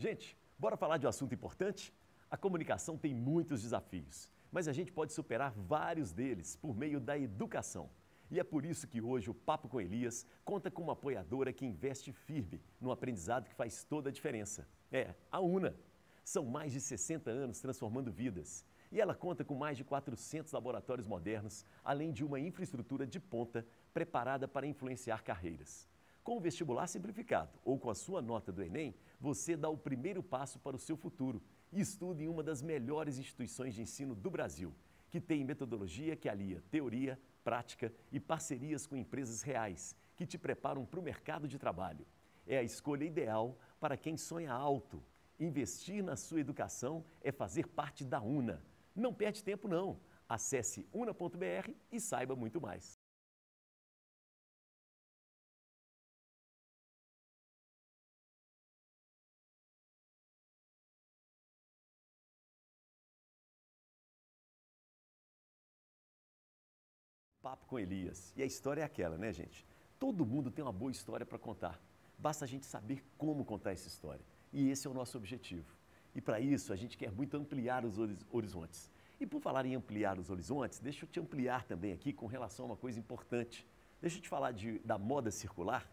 Gente, bora falar de um assunto importante? A comunicação tem muitos desafios, mas a gente pode superar vários deles por meio da educação. E é por isso que hoje o Papo com Elias conta com uma apoiadora que investe firme no aprendizado que faz toda a diferença. É a UNA. São mais de 60 anos transformando vidas. E ela conta com mais de 400 laboratórios modernos, além de uma infraestrutura de ponta preparada para influenciar carreiras. Com o vestibular simplificado ou com a sua nota do Enem, você dá o primeiro passo para o seu futuro e estuda em uma das melhores instituições de ensino do Brasil, que tem metodologia que alia teoria, prática e parcerias com empresas reais, que te preparam para o mercado de trabalho. É a escolha ideal para quem sonha alto. Investir na sua educação é fazer parte da UNA. Não perde tempo não. Acesse una.br e saiba muito mais. Papo com Elias. E a história é aquela, né, gente? Todo mundo tem uma boa história para contar. Basta a gente saber como contar essa história. E esse é o nosso objetivo. E para isso, a gente quer muito ampliar os horizontes. E por falar em ampliar os horizontes, deixa eu te ampliar também aqui com relação a uma coisa importante. Deixa eu te falar da moda circular,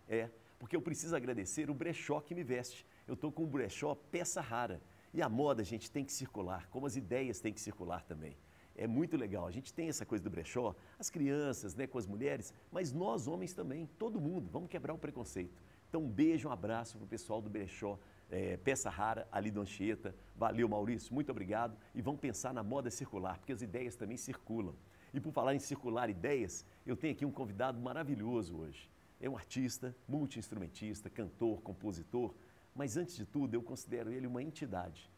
porque eu preciso agradecer o brechó que me veste. Eu estou com o brechó Peça Rara. E a moda, gente, tem que circular, como as ideias têm que circular também. É muito legal, a gente tem essa coisa do brechó, as crianças, né, com as mulheres, mas nós homens também, todo mundo, vamos quebrar o preconceito. Então um beijo, um abraço para o pessoal do brechó Peça Rara, ali do Anchieta. Valeu, Maurício, muito obrigado. E vamos pensar na moda circular, porque as ideias também circulam. E por falar em circular ideias, eu tenho aqui um convidado maravilhoso hoje. É um artista, multi-instrumentista, cantor, compositor, mas antes de tudo eu considero ele uma entidade.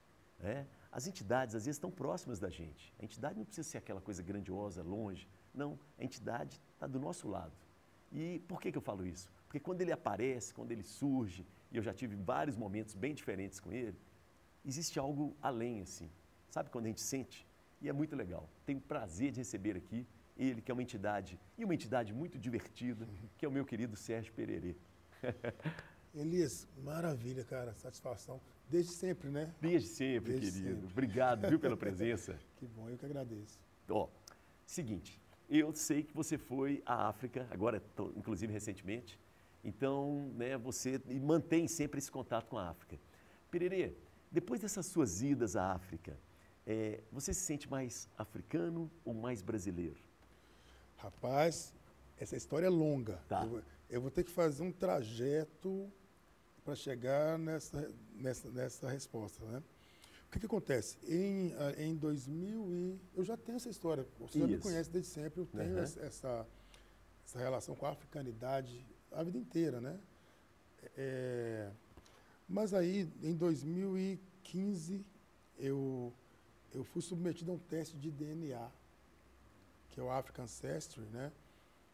As entidades às vezes estão próximas da gente. A entidade não precisa ser aquela coisa grandiosa, longe. Não, a entidade está do nosso lado. E por que eu falo isso? Porque quando ele aparece, quando ele surge, e eu já tive vários momentos bem diferentes com ele, existe algo além assim. Sabe quando a gente sente? E é muito legal. Tenho o prazer de receber aqui ele, que é uma entidade, e uma entidade muito divertida, que é o meu querido Sérgio Pererê. Elias, maravilha, cara, satisfação. Desde sempre, né? Desde sempre, Desde querido. sempre. Obrigado, viu, pela presença. Que bom, eu que agradeço. Ó, seguinte, eu sei que você foi à África, agora, inclusive recentemente, então, né, você mantém sempre esse contato com a África. Pererê, depois dessas suas idas à África, você se sente mais africano ou mais brasileiro? Rapaz, essa história é longa. Tá. Eu vou ter que fazer um trajeto para chegar nessa resposta, né? O que acontece? Em 2000 eu já tenho essa história, você já me conhece desde sempre, eu tenho essa relação com a africanidade a vida inteira, né? Mas aí, em 2015, eu fui submetido a um teste de DNA, que é o African Ancestry, né?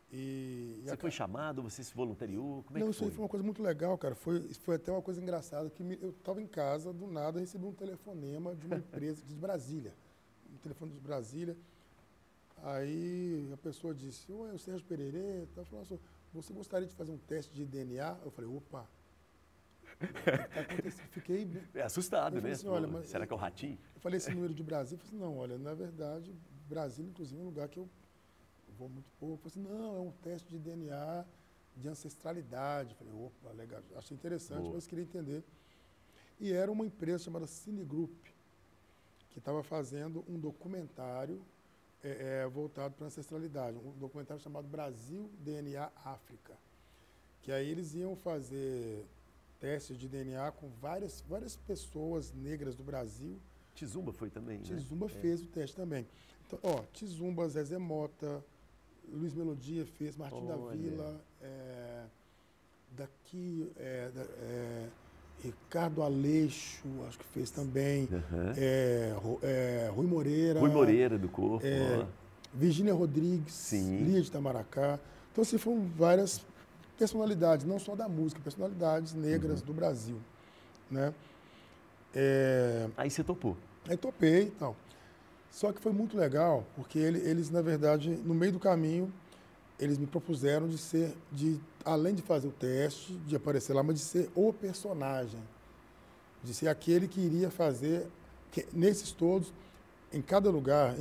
Você foi chamado, você se voluntariou? Como é Não, que isso aí foi uma coisa muito legal, cara. Foi até uma coisa engraçada, que eu estava em casa, do nada, recebi um telefonema de uma empresa de Brasília. Um telefone de Brasília. Aí a pessoa disse, oi, o Sérgio Pererê, tá falando assim, você gostaria de fazer um teste de DNA? Eu falei, opa, o que está acontecendo? Fiquei assustado, né? Assim, olha, mas será que é o ratinho? Eu falei esse número de Brasil, eu falei assim, não, olha, na verdade, Brasil, inclusive, é um lugar que eu vou muito pouco. Eu falei assim, não, é um teste de DNA de ancestralidade. Eu falei, opa, legal, achei interessante, Boa. mas queria entender. E era uma empresa chamada Cinegroup, que estava fazendo um documentário voltado para a ancestralidade, um documentário chamado Brasil DNA África, que aí eles iam fazer testes de DNA com várias pessoas negras do Brasil. Tizumba foi também, Tizumba né? fez o teste também. Então, ó, Tizumba, Zezé Mota, Luiz Melodia fez, Martim da Vila, Ricardo Aleixo, acho que fez também, Rui Moreira. Rui Moreira do Corpo. Virgínia Rodrigues, Sim. Lia de Itamaracá. Então, assim, foram várias personalidades, não só da música, personalidades negras do Brasil, né? Aí você topou. Aí topei e tal. Só que foi muito legal, porque eles, na verdade, no meio do caminho, eles me propuseram além de fazer o teste, de aparecer lá, mas de ser o personagem. de ser aquele que iria fazer, nesses todos, em cada lugar,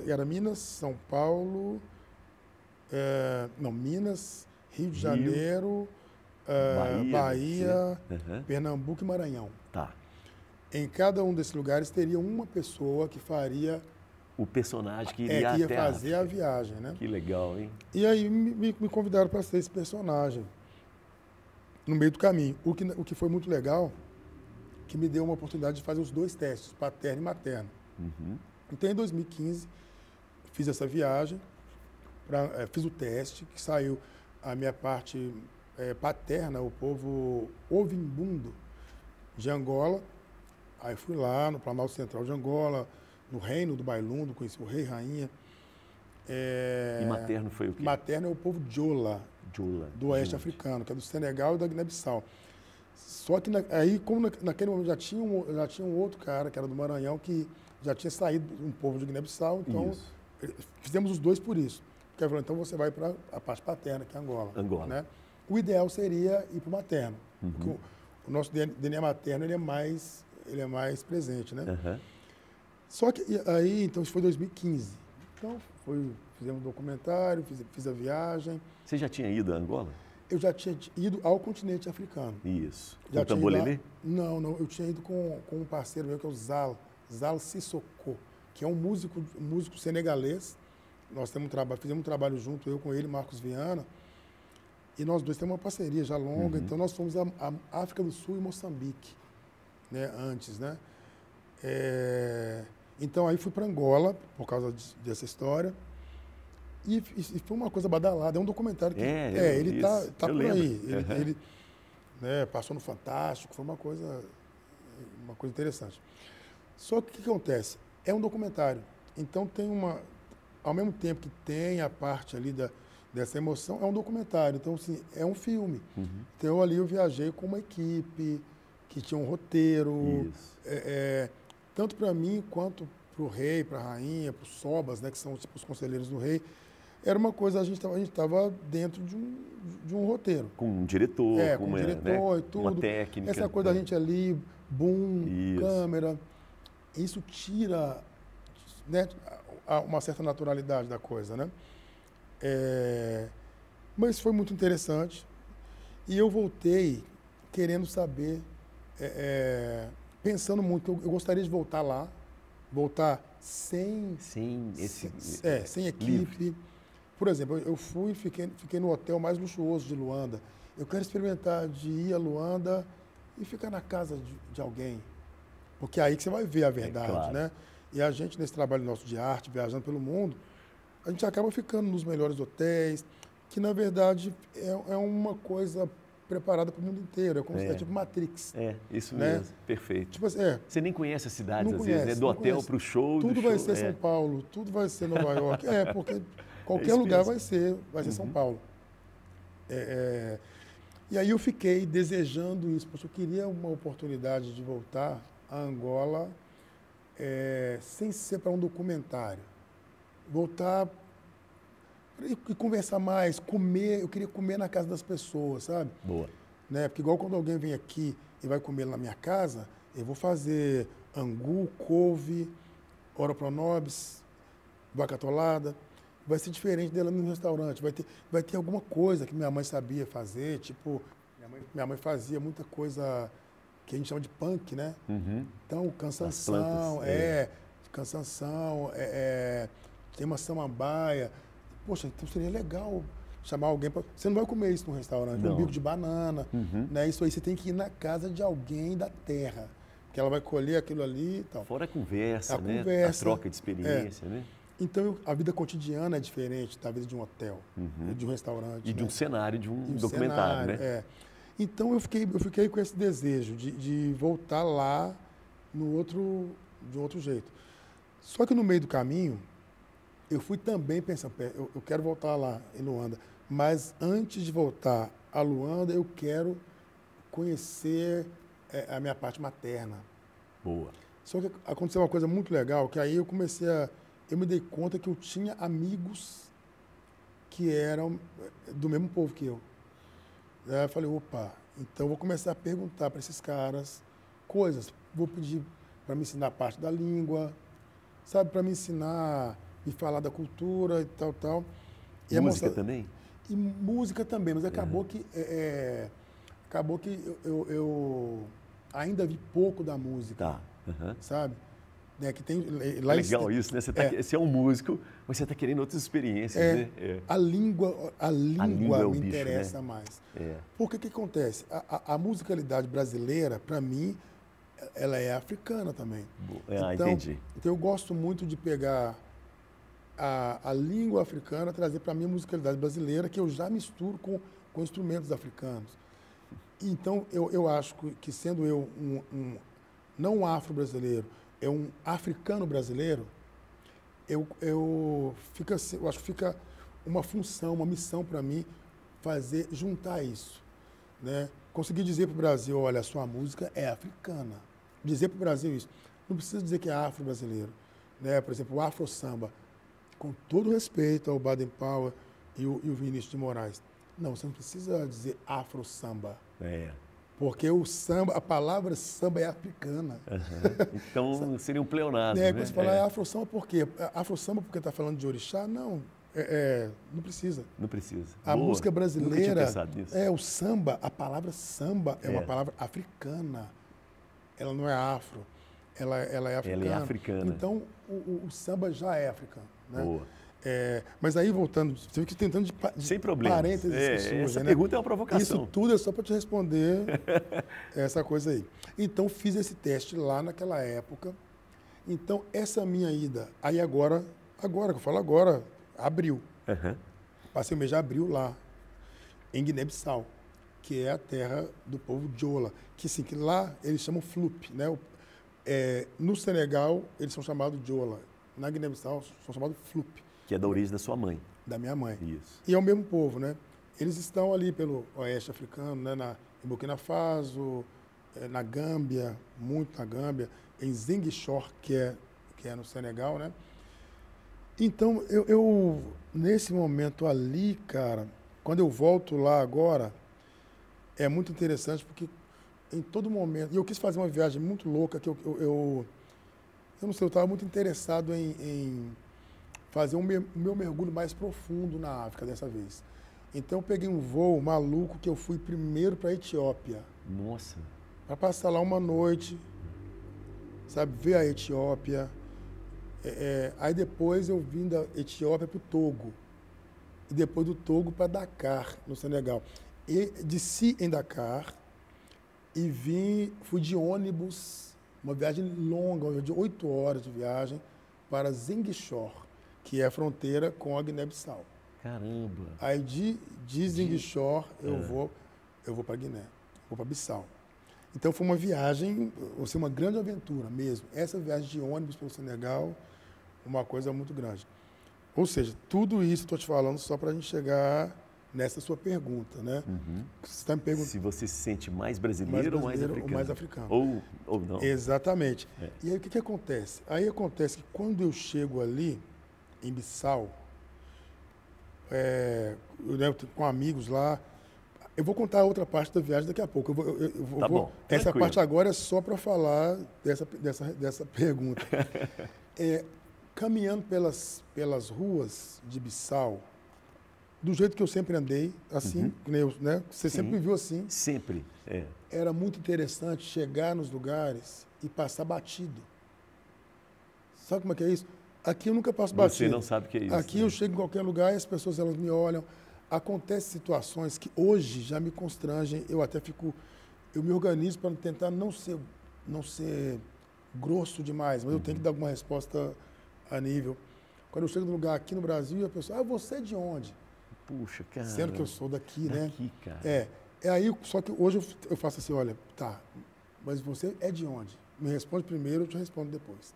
era Minas, São Paulo, não, Minas, Rio de Janeiro, Bahia, Pernambuco e Maranhão. Tá. Em cada um desses lugares teria uma pessoa que faria o personagem que iria que ia fazer a viagem, né? Que legal, hein? E aí me convidaram para ser esse personagem no meio do caminho. O que foi muito legal, que me deu uma oportunidade de fazer os 2 testes, paterno e materno. Então, em 2015, fiz essa viagem, fiz o teste, que saiu a minha parte paterna, o povo ovimbundo de Angola. Aí fui lá no Planalto Central de Angola, no Reino do Bailundo, conheci o rei e rainha. E materno foi o quê? Materno é o povo Diola, do oeste africano, que é do Senegal e da Guiné-Bissau. Só que aí, como naquele momento já tinha um outro cara, que era do Maranhão, que já tinha saído um povo de Guiné-Bissau, então fizemos os 2 por isso. Porque ele falou, então você vai para a parte paterna, que é Angola. Né? O ideal seria ir para o materno, porque o nosso DNA materno ele é mais presente, né? Só que aí, então, isso foi 2015. Então, fizemos um documentário, fiz a viagem. Você já tinha ido a Angola? Eu já tinha ido ao continente africano. Isso. Já com o Tambolelê? Não, eu tinha ido com um parceiro meu, que é o Zal Sissoko, que é um músico senegalês. Nós fizemos um trabalho junto, eu com ele, Marcos Viana, e nós 2 temos uma parceria já longa, então nós fomos à África do Sul e Moçambique, né, antes, né? Então aí fui para Angola, por causa dessa história, e foi uma coisa badalada, é um documentário que ele tá por aí, ele né, passou no Fantástico, foi uma coisa interessante. Só que o que acontece? É um documentário, então tem ao mesmo tempo que tem a parte ali dessa emoção, é um documentário, então assim, é um filme. Então ali eu viajei com uma equipe que tinha um roteiro, tanto para mim quanto para o rei, para a rainha, para os sobas, né, que são tipo os conselheiros do rei. Era uma coisa, a gente estava dentro de um roteiro. Com um diretor, com um diretor, né, e tudo. Uma técnica. Essa coisa da gente ali, boom, câmera, isso tira, né, uma certa naturalidade da coisa, né? Mas foi muito interessante. E eu voltei querendo saber, pensando muito, eu gostaria de voltar lá, sem equipe. Livre. Por exemplo, eu fiquei no hotel mais luxuoso de Luanda. Eu quero experimentar de ir a Luanda e ficar na casa de alguém. Porque é aí que você vai ver a verdade, claro, né? E a gente, nesse trabalho nosso de arte, viajando pelo mundo, a gente acaba ficando nos melhores hotéis, que, na verdade, é uma coisa preparada para o mundo inteiro. É tipo Matrix. Isso né? mesmo. Perfeito. Tipo, você nem conhece as cidades, às vezes, né? Do hotel para o show. Tudo vai ser São Paulo, tudo vai ser Nova York. Porque qualquer lugar vai ser São Paulo. E aí eu fiquei desejando isso, porque eu queria uma oportunidade de voltar a Angola sem ser para um documentário. Voltar e conversar mais, comer. Eu queria comer na casa das pessoas, sabe? Boa. Né? Porque igual quando alguém vem aqui e vai comer na minha casa, eu vou fazer angu, couve, ora pronobis, vaca atolada. Vai ser diferente dela no restaurante. Vai ter alguma coisa que minha mãe sabia fazer, tipo, minha mãe fazia muita coisa que a gente chama de punk, né? Então, cansanção, cansanção, tem uma samambaia. Poxa, então seria legal chamar alguém para... Você não vai comer isso num restaurante, um bico de banana, né? Isso aí você tem que ir na casa de alguém da terra, que ela vai colher aquilo ali e tal. Fora a conversa, a né? Conversa, a troca de experiência, né? Então, a vida cotidiana é diferente da vida de um hotel, de um restaurante. E de um cenário, de um documentário, né? Então, eu fiquei com esse desejo de voltar lá de um outro jeito. Só que no meio do caminho, eu fui também pensando, eu quero voltar lá em Luanda, mas antes de voltar a Luanda, eu quero conhecer a minha parte materna. Boa. Só que aconteceu uma coisa muito legal, que aí eu me dei conta que eu tinha amigos que eram do mesmo povo que eu. Aí eu falei, opa, então eu vou começar a perguntar para esses caras coisas. Vou pedir para me ensinar parte da língua, sabe? Para me ensinar e falar da cultura e tal, tal. E música também? E música também, mas acabou que eu ainda vi pouco da música, Tá. sabe? Né, que tem, lá legal isso, né? Você é um músico, mas você está querendo outras experiências, né? A língua é o me bicho, interessa, né? Mais. Porque o que acontece? A musicalidade brasileira, para mim, ela é africana também. Entendi. Então eu gosto muito de pegar a língua africana, trazer para a minha musicalidade brasileira, que eu já misturo com instrumentos africanos. Então eu acho que sendo eu não um afro-brasileiro, é um africano brasileiro, eu acho que fica uma função, uma missão para mim juntar isso, né? Conseguir dizer para o Brasil, olha, a sua música é africana. Dizer para o Brasil isso. Não precisa dizer que é afro-brasileiro, né? Por exemplo, o afro-samba, com todo respeito ao Baden Powell e o Vinícius de Moraes. Não, você não precisa dizer afro-samba. Porque o samba, a palavra samba é africana. Então seria um pleonasmo, né? Quando você fala afro-samba por quê? Afro-samba porque está falando de orixá? Não, não precisa. Não precisa. A música brasileira, nunca tinha pensado nisso. O samba, a palavra samba é uma palavra africana. Ela não é afro, ela é africana. Ela é africana. Então o samba já é africano. Né? Boa. Mas aí, voltando, você fica tentando de sem problema. Parênteses essa pergunta é uma provocação. Isso tudo é só para te responder essa coisa aí. Então, fiz esse teste lá naquela época. Então, essa minha ida, aí agora que eu falo agora, abril. Passei o mês de abril lá, em Guiné-Bissau, que é a terra do povo Diola. Que lá eles chamam Flup, né? No Senegal, eles são chamados Diola. Na Guiné-Bissau, são chamados Flup. Que é da origem da sua mãe. Da minha mãe. Isso. E é o mesmo povo, né? Eles estão ali pelo oeste africano, né? Em Burkina Faso, na Gâmbia, muito na Gâmbia, em Ziguinchor, que é no Senegal, né? Então, eu nesse momento ali, cara, quando eu volto lá agora, é muito interessante porque em todo momento... E eu quis fazer uma viagem muito louca, que eu não sei, eu estava muito interessado em fazer o meu mergulho mais profundo na África dessa vez. Então eu peguei um voo maluco que eu fui primeiro para a Etiópia. Nossa! Para passar lá uma noite, sabe, ver a Etiópia. Aí depois eu vim da Etiópia para o Togo. E depois do Togo para Dakar, no Senegal. E desci em Dakar e fui de ônibus, uma viagem longa, de 8 horas de viagem, para Ziguinchor, que é a fronteira com a Guiné-Bissau. Caramba! Aí de Ziguinchor eu vou para Guiné, vou para Bissau. Então foi uma viagem, uma grande aventura mesmo. Essa viagem de ônibus pelo Senegal, uma coisa muito grande. Ou seja, tudo isso estou te falando só para a gente chegar nessa sua pergunta, né? Você tá me perguntando se você se sente mais brasileiro ou mais africano? Ou mais africano. Ou não. Exatamente. E aí o que acontece? Aí acontece que quando eu chego ali, em Bissau, com amigos lá, eu vou contar a outra parte da viagem daqui a pouco. Tá bom. Essa Tranquilo. parte agora é só para falar dessa pergunta. Caminhando pelas ruas de Bissau, do jeito que eu sempre andei, assim, né? Você sempre me viu assim. Sempre, Era muito interessante chegar nos lugares e passar batido. Sabe como é que é isso? Aqui eu nunca passo batido. Você não sabe o que é isso. Aqui eu chego em qualquer lugar e as pessoas elas me olham. Acontecem situações que hoje já me constrangem. Eu me organizo para tentar não ser grosso demais, mas eu tenho que dar alguma resposta a nível. Quando eu chego num lugar aqui no Brasil, a pessoa, você é de onde? Puxa, cara. Sendo que eu sou daqui, né? Daqui, cara. Aí, só que hoje eu faço assim, olha, tá, mas você é de onde? Me responde primeiro, eu te respondo depois.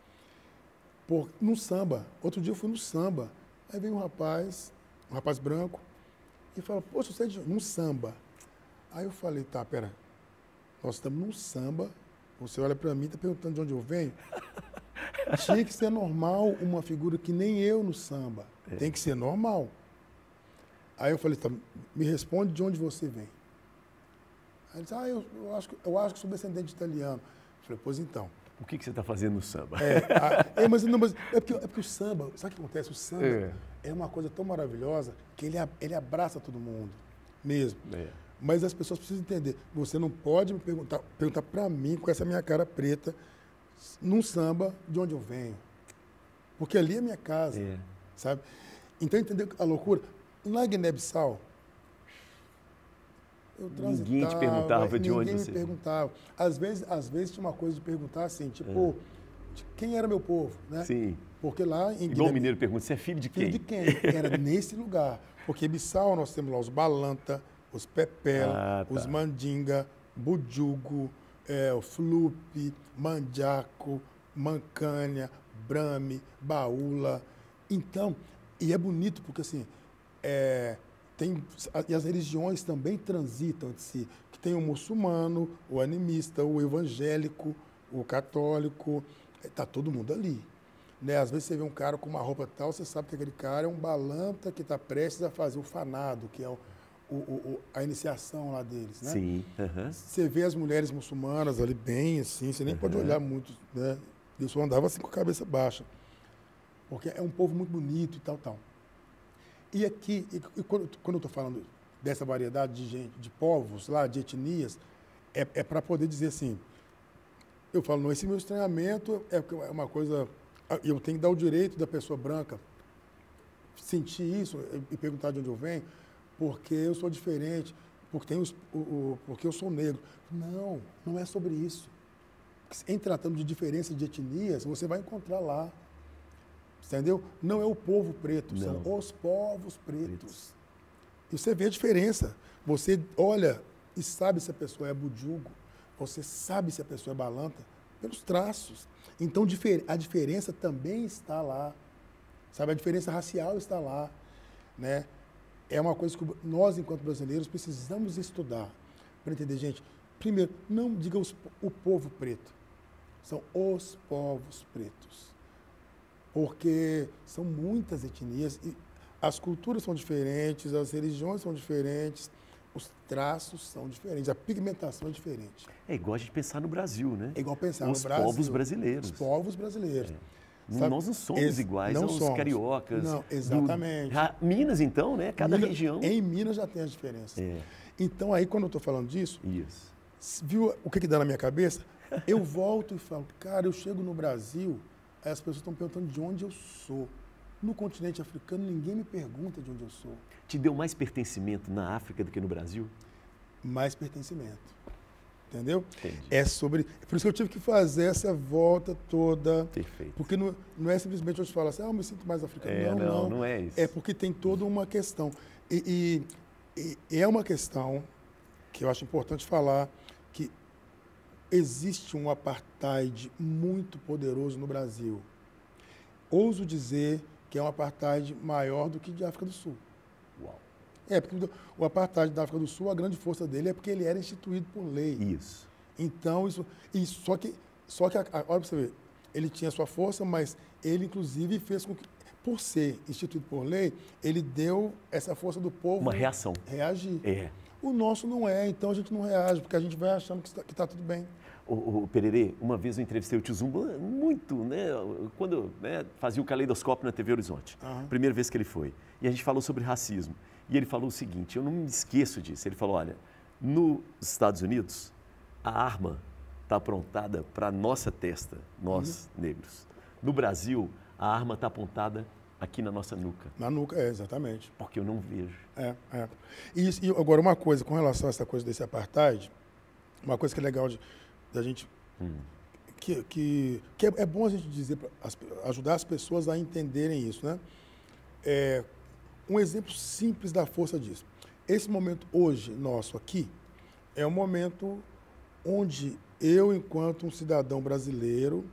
No samba, outro dia eu fui no samba, aí vem um rapaz branco, e fala, poxa, você é de onde? Num samba. Aí eu falei, tá, pera, nós estamos num samba, você olha para mim, tá perguntando de onde eu venho? Tinha que ser normal uma figura que nem eu no samba. Tem que ser normal. Aí eu falei, tá, me responde de onde você vem. Aí ele disse, eu acho que sou descendente de italiano. Falei, pois então. O que você está fazendo no samba? Mas é porque o samba, sabe o que acontece? O samba é uma coisa tão maravilhosa que ele abraça todo mundo, mesmo. Mas as pessoas precisam entender, você não pode me perguntar para mim, com essa minha cara preta, num samba, de onde eu venho. Porque ali é minha casa, sabe? Então, entendeu a loucura? Na Guiné-Bissau, eu transitava, ninguém te perguntava de onde você... Ninguém me perguntava. Às vezes tinha uma coisa de perguntar assim, tipo, de quem era meu povo, né? Sim. Porque lá em Igual o mineiro pergunta, você é filho de quem? Filho de quem? Era nesse lugar. Porque Bissau nós temos lá os Balanta, os Pepel, os Mandinga, Bujugo, o Flupe, Mandiaco, Mancânia, Brame, Baúla. Então, e é bonito porque assim, e as religiões também transitam entre si, que tem o muçulmano, o animista, o evangélico, o católico, está todo mundo ali. Né? Às vezes você vê um cara com uma roupa tal, você sabe que aquele cara é um balanta que está prestes a fazer o fanado, que é a iniciação lá deles. Né? Sim. Você vê as mulheres muçulmanas ali bem assim, você nem pode olhar muito, né? Eu só andava assim com a cabeça baixa, porque é um povo muito bonito e tal. E aqui, quando eu estou falando dessa variedade de gente, de povos lá, de etnias, é para poder dizer assim, eu falo, não, esse meu estranhamento é uma coisa, eu tenho que dar o direito da pessoa branca sentir isso e perguntar de onde eu venho, porque eu sou diferente, porque eu sou negro. Não é sobre isso. Em tratando de diferença de etnias, você vai encontrar lá. Entendeu? Não é o povo preto, são os povos pretos. E você vê a diferença. Você olha e sabe se a pessoa é bujugo, você sabe se a pessoa é balanta, pelos traços. Então, a diferença também está lá. Sabe? A diferença racial está lá. Né? É uma coisa que nós, enquanto brasileiros, precisamos estudar. Para entender, gente, primeiro, não diga o povo preto. São os povos pretos. Porque são muitas etnias e as culturas são diferentes, as religiões são diferentes, os traços são diferentes, a pigmentação é diferente. É igual a gente pensar no Brasil, né? É igual pensar no Brasil. Os povos brasileiros. Os povos brasileiros. Nós não somos iguais aos cariocas. Não, exatamente. Minas, então, né? Cada região. Em Minas já tem as diferenças. Então, aí, quando eu estou falando disso, viu o que dá na minha cabeça? Eu volto e falo, cara, eu chego no Brasil, aí as pessoas estão perguntando de onde eu sou. No continente africano, ninguém me pergunta de onde eu sou. Te deu mais pertencimento na África do que no Brasil? Mais pertencimento. Entendeu? Entendi. Por isso que eu tive que fazer essa volta toda. Perfeito. Porque não é simplesmente eu te falar assim, eu me sinto mais africano. Não é isso. É porque tem toda uma questão. E é uma questão que eu acho importante falar, que existe um apartheid muito poderoso no Brasil. Ouso dizer que é um apartheid maior do que de África do Sul. Uau. Porque o apartheid da África do Sul, a grande força dele é porque ele era instituído por lei. Isso. Então, só que olha para você ver, ele tinha sua força, mas ele, inclusive, fez com que, por ser instituído por lei, ele deu essa força do povo... Uma reação. Reagir. É. O nosso não é, então a gente não reage, porque a gente vai achando que está tudo bem. O Pererê, uma vez eu entrevistei o Tio Zumba muito, né? Quando fazia o Caleidoscópio na TV Horizonte. Primeira vez que ele foi. E a gente falou sobre racismo. E ele falou o seguinte, eu não me esqueço disso. Ele falou, olha, nos Estados Unidos, a arma está aprontada para a nossa testa, nós negros. No Brasil, a arma está apontada aqui na nossa nuca. Na nuca, exatamente. Porque eu não vejo. E agora, uma coisa, com relação a essa coisa desse apartheid, uma coisa que é legal da gente... Que é bom a gente dizer, ajudar as pessoas a entenderem isso, né? Um exemplo simples da força disso. Esse momento hoje, nosso aqui, é um momento onde eu, enquanto um cidadão brasileiro,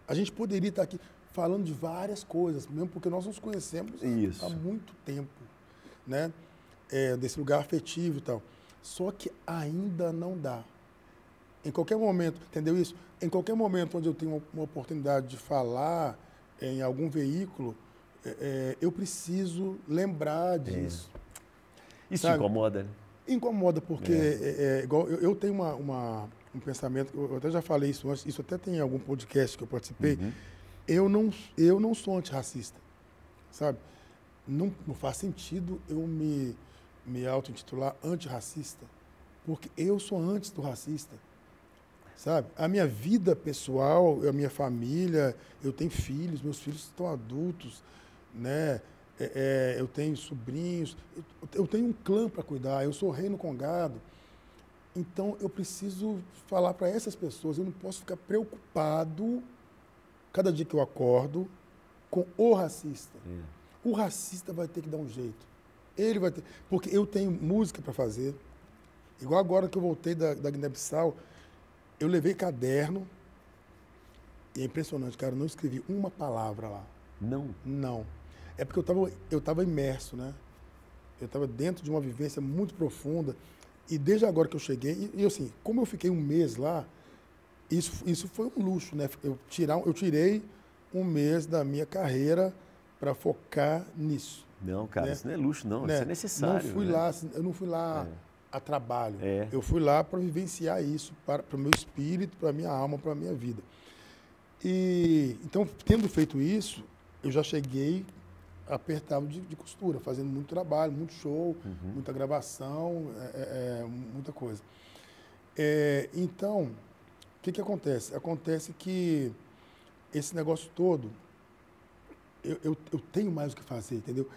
a gente poderia estar aqui falando de várias coisas, mesmo porque nós nos conhecemos há muito tempo, né? Desse lugar afetivo e tal. Só que ainda não dá. Em qualquer momento, entendeu isso? Em qualquer momento onde eu tenho uma oportunidade de falar em algum veículo, eu preciso lembrar disso. Isso te incomoda, né? Incomoda, porque igual eu tenho um pensamento, eu até já falei isso antes, isso até tem em algum podcast que eu participei. Uhum. Eu não sou antirracista, sabe? Não faz sentido eu me auto-intitular antirracista, porque eu sou antes do racista, sabe? A minha vida pessoal, a minha família, eu tenho filhos, meus filhos estão adultos, né? Eu tenho sobrinhos, eu tenho um clã para cuidar, eu sou rei no congado. Então, eu preciso falar para essas pessoas, eu não posso ficar preocupado, cada dia que eu acordo, com o racista. O racista vai ter que dar um jeito. Ele vai ter... Porque eu tenho música para fazer. Igual agora que eu voltei da Guiné-Bissau, eu levei caderno, e é impressionante, cara, eu não escrevi uma palavra lá. Não? Não. É porque eu estava imerso, né? Eu estava dentro de uma vivência muito profunda. E desde agora que eu cheguei, e assim, como eu fiquei um mês lá, isso foi um luxo, né? Eu tirei um mês da minha carreira para focar nisso. Não, cara, né? isso não é luxo, não. Né? Isso é necessário. Eu não fui lá a trabalho. É. Eu fui lá para vivenciar isso, para o meu espírito, para a minha alma, para a minha vida. E então, tendo feito isso, eu já cheguei apertado de costura, fazendo muito trabalho, muito show, muita gravação, muita coisa. Então, o que acontece? Acontece que esse negócio todo, eu tenho mais o que fazer, entendeu?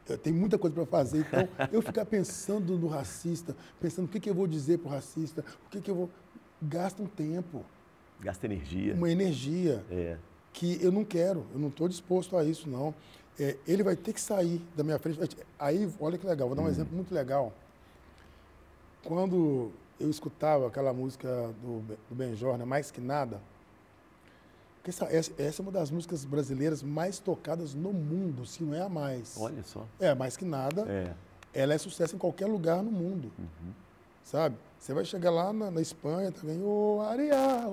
Eu tenho muita coisa para fazer, então eu ficar pensando no racista, pensando o que eu vou dizer para o racista, o que eu vou... Gasta um tempo. Gasta energia. Uma energia que eu não quero, eu não estou disposto a isso, não. Ele vai ter que sair da minha frente. Aí, olha que legal, vou dar um exemplo muito legal. Quando eu escutava aquela música do Benjor, né, Mais Que Nada, que essa é uma das músicas brasileiras mais tocadas no mundo, se não é a mais. Olha só. Mais Que Nada, ela é sucesso em qualquer lugar no mundo, sabe? Você vai chegar lá na Espanha, tá vendo? O Ariá.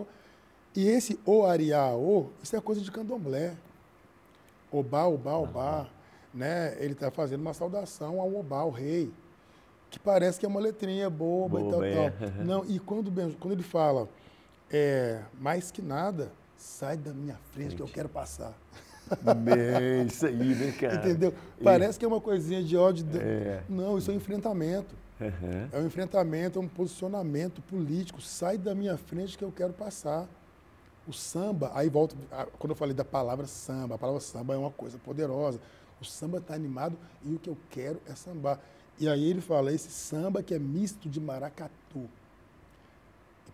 E esse O Ariá, isso é coisa de candomblé. Obá, obá, obá, né? Ele está fazendo uma saudação ao Obá, o rei, que parece que é uma letrinha boba e tal. Não, e quando ele fala, mais que nada, sai da minha frente que eu quero passar. Isso aí, né, cara? Entendeu? Parece que é uma coisinha de ódio. Não, isso é um enfrentamento. É um enfrentamento, é um posicionamento político. Sai da minha frente que eu quero passar. O samba, aí volto, quando eu falei da palavra samba, a palavra samba é uma coisa poderosa. O samba está animado e o que eu quero é sambar. E aí ele fala, esse samba que é misto de maracatu.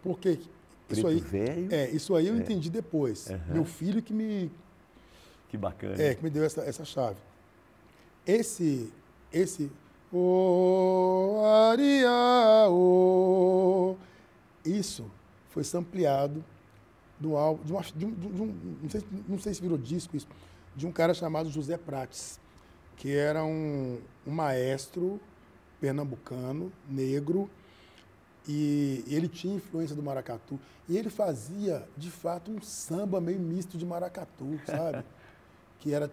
Por quê? Preto velho? Isso aí eu entendi depois. Meu filho que me... Que bacana. Que me deu essa chave. Esse o Ariá, isso foi sampleado do álbum, não sei se virou disco isso, de um cara chamado José Prates, que era um maestro pernambucano, negro, e ele tinha influência do maracatu, e ele fazia, de fato, um samba meio misto de maracatu, sabe? Que era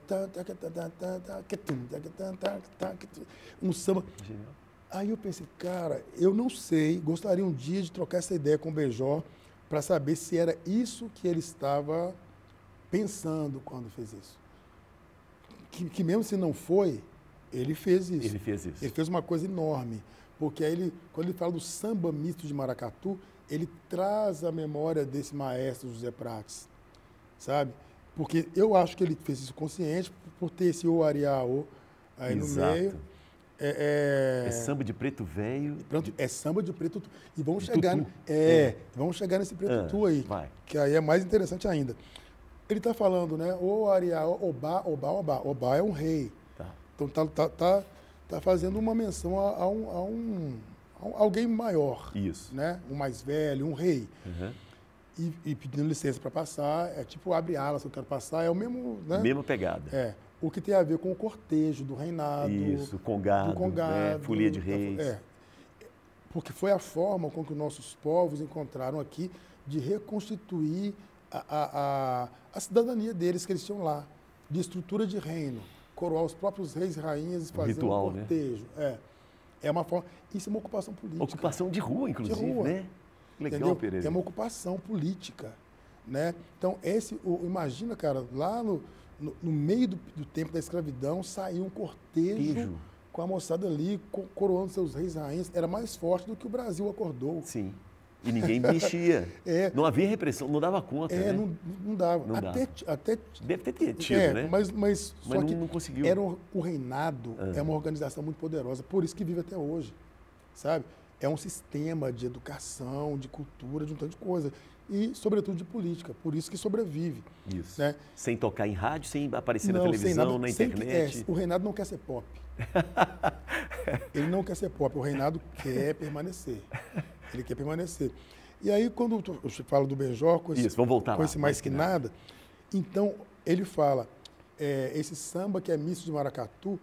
um samba. Genial. Aí eu pensei, cara, eu não sei, gostaria um dia de trocar essa ideia com o Benjor, para saber se era isso que ele estava pensando quando fez isso. Que mesmo se não foi, ele fez isso. Ele fez isso. Ele fez uma coisa enorme. Porque aí, quando ele fala do samba misto de maracatu, ele traz a memória desse maestro José Prates, sabe? Porque eu acho que ele fez isso consciente, por ter esse O Ariá, O aí no meio. É samba de preto velho. É samba de preto. E vamos chegar, vamos chegar nesse preto tu aí, que aí é mais interessante ainda. Ele está falando, né? O Ariá, Obá, Obá, Obá. Obá é um rei. Então tá fazendo uma menção a alguém maior. Isso. Né? Um mais velho, um rei. E pedindo licença para passar, é tipo abre alas, se eu quero passar, é o mesmo, né? Mesma pegada. O que tem a ver com o cortejo do reinado. Isso, congado, folia de reis. Porque foi a forma com que os nossos povos encontraram aqui de reconstituir a cidadania deles que eles tinham lá, de estrutura de reino, coroar os próprios reis e rainhas e fazer ritual, um cortejo. É uma forma. Isso é uma ocupação política. Ocupação de rua, inclusive, de rua. né? Legal, entendeu? Pereira. É uma ocupação política, né? Então, imagina, cara, lá no meio do tempo da escravidão, saiu um cortejo com a moçada ali, coroando seus reis e rainhas. Era mais forte do que o Brasil acordou. Sim. E ninguém mexia. Não havia repressão, não dava conta, né? Não dava. Não dava. Até deve ter tido, né? Mas só que não conseguiu. o reinado é uma organização muito poderosa, por isso que vive até hoje, sabe? É um sistema de educação, de cultura, de um tanto de coisa. E, sobretudo, de política. Por isso que sobrevive. Isso. Né? Sem tocar em rádio, sem aparecer na televisão, na internet. O reinado não quer ser pop. Ele não quer ser pop. O reinado quer permanecer. Ele quer permanecer. E aí, quando eu falo do Benjor, com esse, vamos voltar com esse mais que nada, então, ele fala, esse samba que é misto de maracatu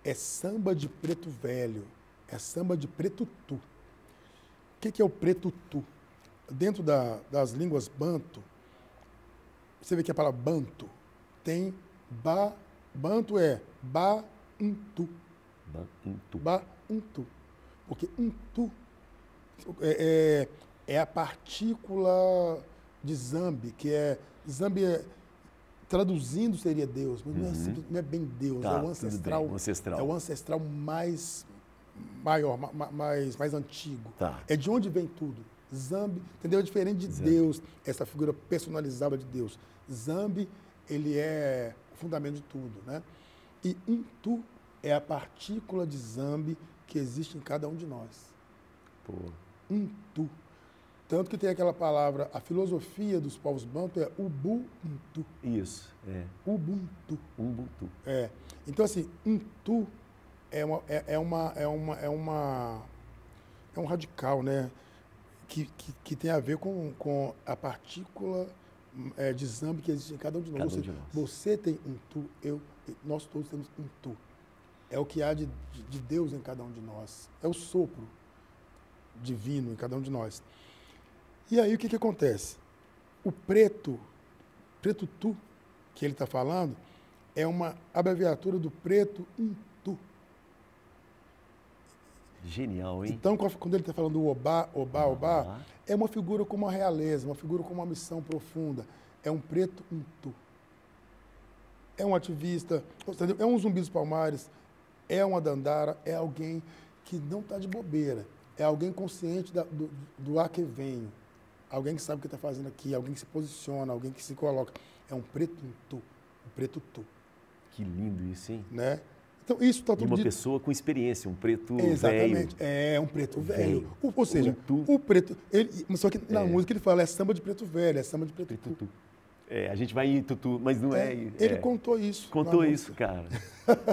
é samba de preto velho. É samba de preto tu. O que é o preto tu? Dentro das línguas banto, você vê que a palavra banto tem banto é ba-untu. Ba-untu. Porque untu é a partícula de zambi, que zambi traduzindo seria Deus, mas não é bem Deus, é o ancestral. É o ancestral maior, mais antigo. Tá. É de onde vem tudo. Zambi, entendeu? É diferente de Deus, essa figura personalizada de Deus. Zambi, ele é o fundamento de tudo, né? E Untu é a partícula de Zambi que existe em cada um de nós. Pô. Untu. Tanto que tem aquela palavra, a filosofia dos povos banto é Ubuntu. Isso, Ubuntu. Ubuntu. Então, assim, Untu é um radical, né? Que tem a ver com a partícula de Zambi que existe em cada um de nós. Você tem um tu, nós todos temos um tu. É o que há de Deus em cada um de nós. É o sopro divino em cada um de nós. E aí o que acontece? O preto tu, que ele está falando, é uma abreviatura do preto tu. Genial, hein? Então, quando ele está falando do obá, é uma figura com uma realeza, uma figura com uma missão profunda. É um preto tu. É um ativista, é um Zumbi dos Palmares, é uma dandara, é alguém que não está de bobeira. É alguém consciente do a que venho. Alguém que sabe o que está fazendo aqui, alguém que se posiciona, alguém que se coloca. É um preto tu, um preto tu. Que lindo isso, hein? Né? Então, isso está tudo uma pessoa com experiência, um preto velho. Exatamente. É um preto velho. Ou seja, o preto... só que na música ele fala, é samba de preto velho, é samba de preto tu. A gente vai em tutu, mas não é... Ele contou isso. Contou isso, cara.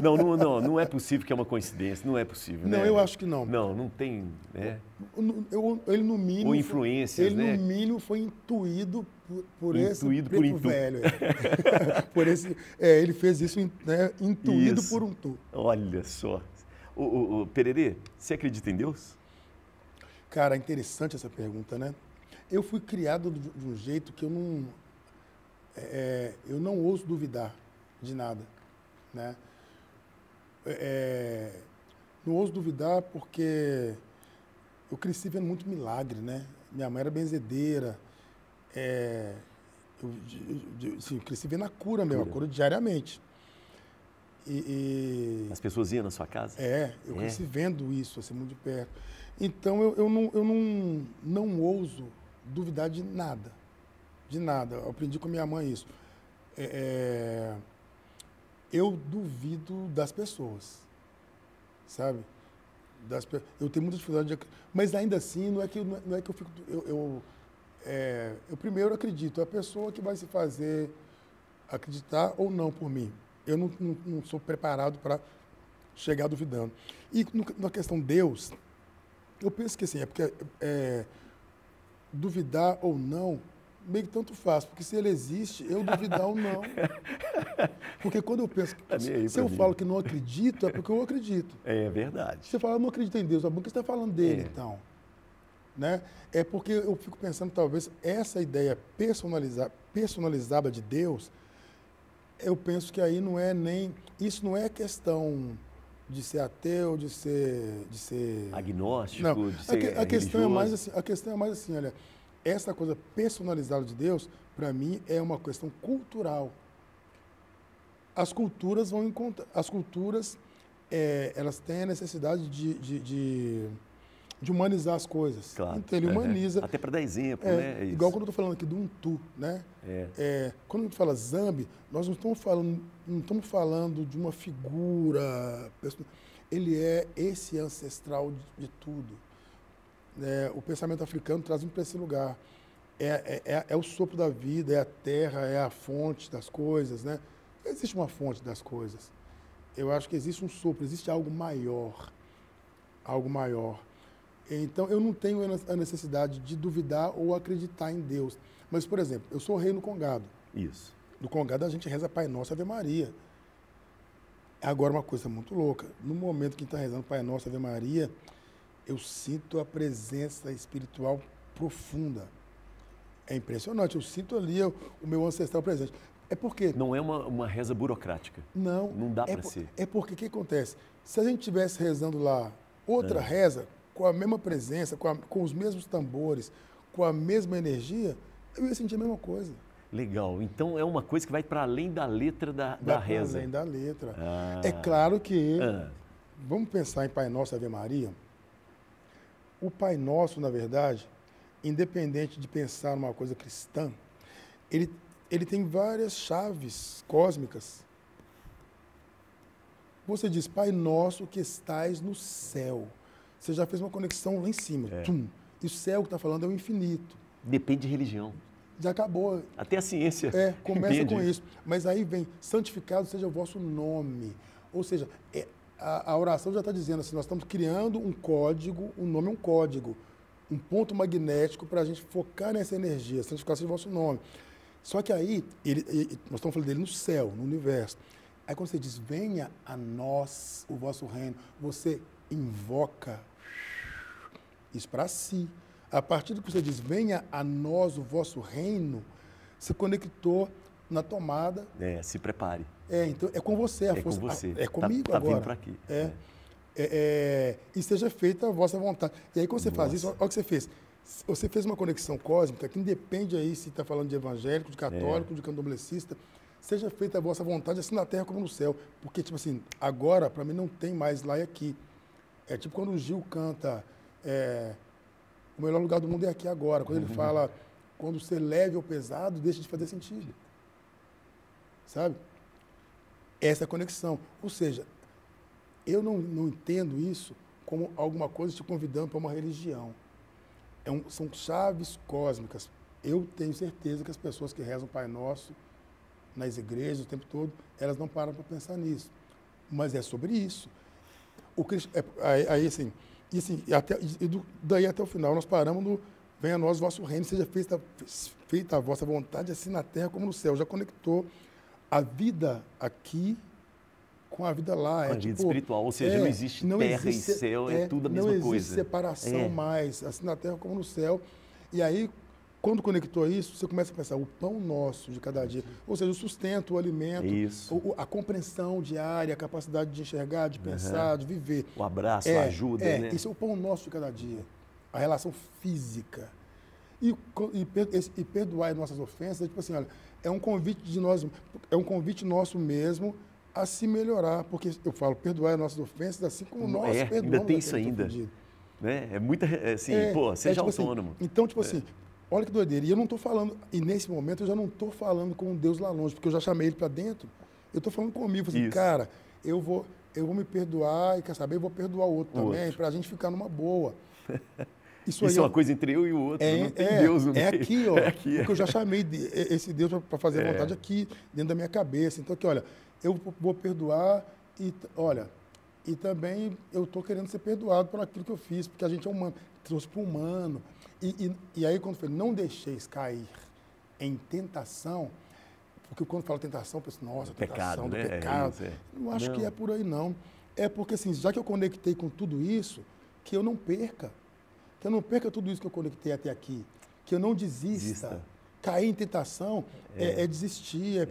Não é possível que é uma coincidência, não é possível, Não, né? eu acho que não. Não tem... Ele, no mínimo... Ou influências, ele, né? Ele, no mínimo, foi intuído por esse preto velho. Por esse, ele fez isso, né, intuído por um tu. Olha só. Pererê, você acredita em Deus? Cara, é interessante essa pergunta, né? Eu fui criado de um jeito que eu não ouso duvidar de nada, né? Não ouso duvidar porque eu cresci vendo muito milagre, né? Minha mãe era benzedeira, eu cresci vendo a cura mesmo, a cura diariamente. As pessoas iam na sua casa? Eu cresci vendo isso, assim, muito de perto. Então, eu não ouso duvidar de nada. De nada. Eu aprendi com minha mãe isso. Eu duvido das pessoas, sabe? Eu tenho muita dificuldade mas ainda assim, não é que eu fico... Eu primeiro acredito, é a pessoa que vai se fazer acreditar ou não por mim. Eu não sou preparado para chegar duvidando. E na questão Deus, eu penso que assim, porque duvidar ou não, meio que tanto faz, porque se ele existe, eu duvidar ou não. Porque quando eu penso, se eu falo que não acredito, é porque eu acredito. É verdade. Se você fala, eu não acredito em Deus, por que você está falando dele, então? Né? É porque eu fico pensando, talvez, essa ideia personalizada de Deus, eu penso que aí não é nem... Isso não é questão de ser ateu, de ser Agnóstico, não, de ser a questão é mais religioso. assim, a questão é mais assim, olha, essa coisa personalizada de Deus, para mim, é uma questão cultural. As culturas vão encontrar, as culturas, elas têm a necessidade de humanizar as coisas. Claro. Então ele humaniza. Até para dar exemplo, né? É Igual isso. quando eu estou falando aqui do Untu, né? É. Quando a gente fala Zambi, nós não estamos falando de uma figura. Ele é esse ancestral de tudo. O pensamento africano traz para esse lugar. É o sopro da vida, é a terra, é a fonte das coisas, né? Não existe uma fonte das coisas. Eu acho que existe um sopro, existe algo maior. Algo maior. Então, eu não tenho a necessidade de duvidar ou acreditar em Deus. Mas, por exemplo, eu sou rei no Congado. Isso. No Congado, a gente reza Pai Nosso, Ave Maria. Agora, uma coisa muito louca. No momento que a gente está rezando Pai Nosso, Ave Maria, eu sinto a presença espiritual profunda. É impressionante. Eu sinto ali o meu ancestral presente. É porque... Não é uma reza burocrática. Não. Não dá para ser. É porque o que acontece? Se a gente estivesse rezando lá outra reza, com a mesma presença, com os mesmos tambores, com a mesma energia, eu ia sentir a mesma coisa. Legal. Então, é uma coisa que vai para além da letra da reza. Além da letra. Ah. É claro que, vamos pensar em Pai Nosso, Ave Maria. O Pai Nosso, na verdade, independente de pensar numa coisa cristã, ele tem várias chaves cósmicas. Você diz, Pai Nosso que estais no céu. Você já fez uma conexão lá em cima. Tum. E o céu que está falando é o infinito. Depende de religião. Já acabou. Até a ciência. Começa com isso. Mas aí vem, santificado seja o vosso nome. Ou seja, a oração já está dizendo assim, nós estamos criando um código, um nome é um código, um ponto magnético para a gente focar nessa energia, santificado seja o vosso nome. Só que aí, nós estamos falando dele no céu, no universo. Aí quando você diz, venha a nós o vosso reino, você invoca isso para si. A partir do que você diz, venha a nós o vosso reino, se conectou na tomada. Se prepare. Então é com você. A força, com você. É comigo tá agora. Vindo para aqui. E seja feita a vossa vontade. E aí quando você faz isso, olha o que você fez. Você fez uma conexão cósmica que independe aí se está falando de evangélico, de católico, de candomblessista. Seja feita a vossa vontade, assim na terra como no céu. Porque, tipo assim, agora, para mim, não tem mais lá e aqui. É tipo quando o Gil canta o melhor lugar do mundo é aqui agora. Quando ele fala, quando ser leve ou pesado, deixa de fazer sentido. Sabe? Essa é a conexão. Ou seja, eu não entendo isso como alguma coisa te convidando para uma religião. São chaves cósmicas. Eu tenho certeza que as pessoas que rezam o Pai Nosso nas igrejas o tempo todo, elas não param para pensar nisso. Mas é sobre isso. Aí, assim, daí até o final, nós paramos no venha a nós o vosso reino, seja feita a vossa vontade, assim na terra como no céu. Já conectou a vida aqui com a vida lá. Com a vida espiritual, ou seja, não existe terra e céu, é tudo a mesma coisa. Não existe separação mais, assim na terra como no céu. E aí, quando conectou isso, você começa a pensar o pão nosso de cada dia, ou seja, o sustento, o alimento, a compreensão diária, a capacidade de enxergar, de pensar, de viver. O abraço, a ajuda, né? Isso é o pão nosso de cada dia, a relação física. E perdoar as nossas ofensas, tipo assim, olha, é um convite nosso mesmo a se melhorar, porque eu falo, perdoar as nossas ofensas, assim como nós perdoamos. Ainda tem isso ainda. Né? É muita, assim, seja tipo autônomo. Assim, então, tipo assim, olha que doideira. E eu não estou falando, e nesse momento eu já não estou falando com um Deus lá longe, porque eu já chamei ele para dentro. Eu estou falando comigo, assim, cara, eu vou me perdoar e, quer saber, eu vou perdoar o outro também, para a gente ficar numa boa. Isso é uma coisa entre eu e o outro, não tem Deus no meio. Aqui, ó, porque eu já chamei esse Deus para fazer a vontade aqui, dentro da minha cabeça. Então, aqui, olha, eu vou perdoar e, olha, e também eu estou querendo ser perdoado por aquilo que eu fiz, porque a gente é humano, trouxe para o humano. E aí, quando eu falei, não deixeis cair em tentação, porque quando fala tentação, eu penso, nossa, tentação do pecado. Não acho que é por aí, não. É porque, assim, já que eu conectei com tudo isso, que eu não perca. Que eu não perca tudo isso que eu conectei até aqui. Que eu não desista. Cair em tentação é desistir,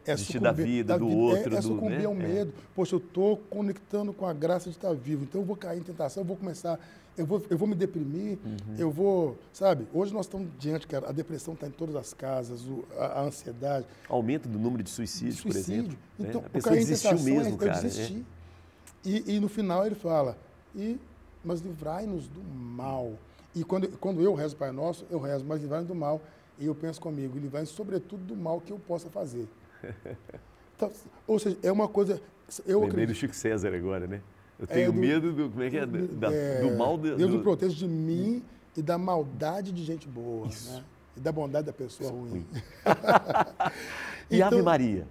Desistir da vida, do outro. É sucumbir né? ao medo. Poxa, eu estou conectando com a graça de estar vivo, então eu vou cair em tentação, eu vou começar, eu vou me deprimir, eu vou, sabe? Hoje nós estamos diante, cara, a depressão está em todas as casas, a ansiedade. Aumento do número de suicídios, por exemplo. Então, A pessoa desistiu mesmo, cara. Eu desisti. E no final ele fala, mas livrai-nos do mal. E quando eu rezo o Pai Nosso, eu rezo, mas livrai-nos do mal. E eu penso comigo, livrai-nos sobretudo do mal que eu possa fazer. Então, ou seja, é uma coisa... Lembrei do Chico César agora, né? Eu tenho medo do... Como é que é? Do mal... Deus me proteja de mim e da maldade de gente boa, né? E da bondade da pessoa ruim. E então, Ave Maria?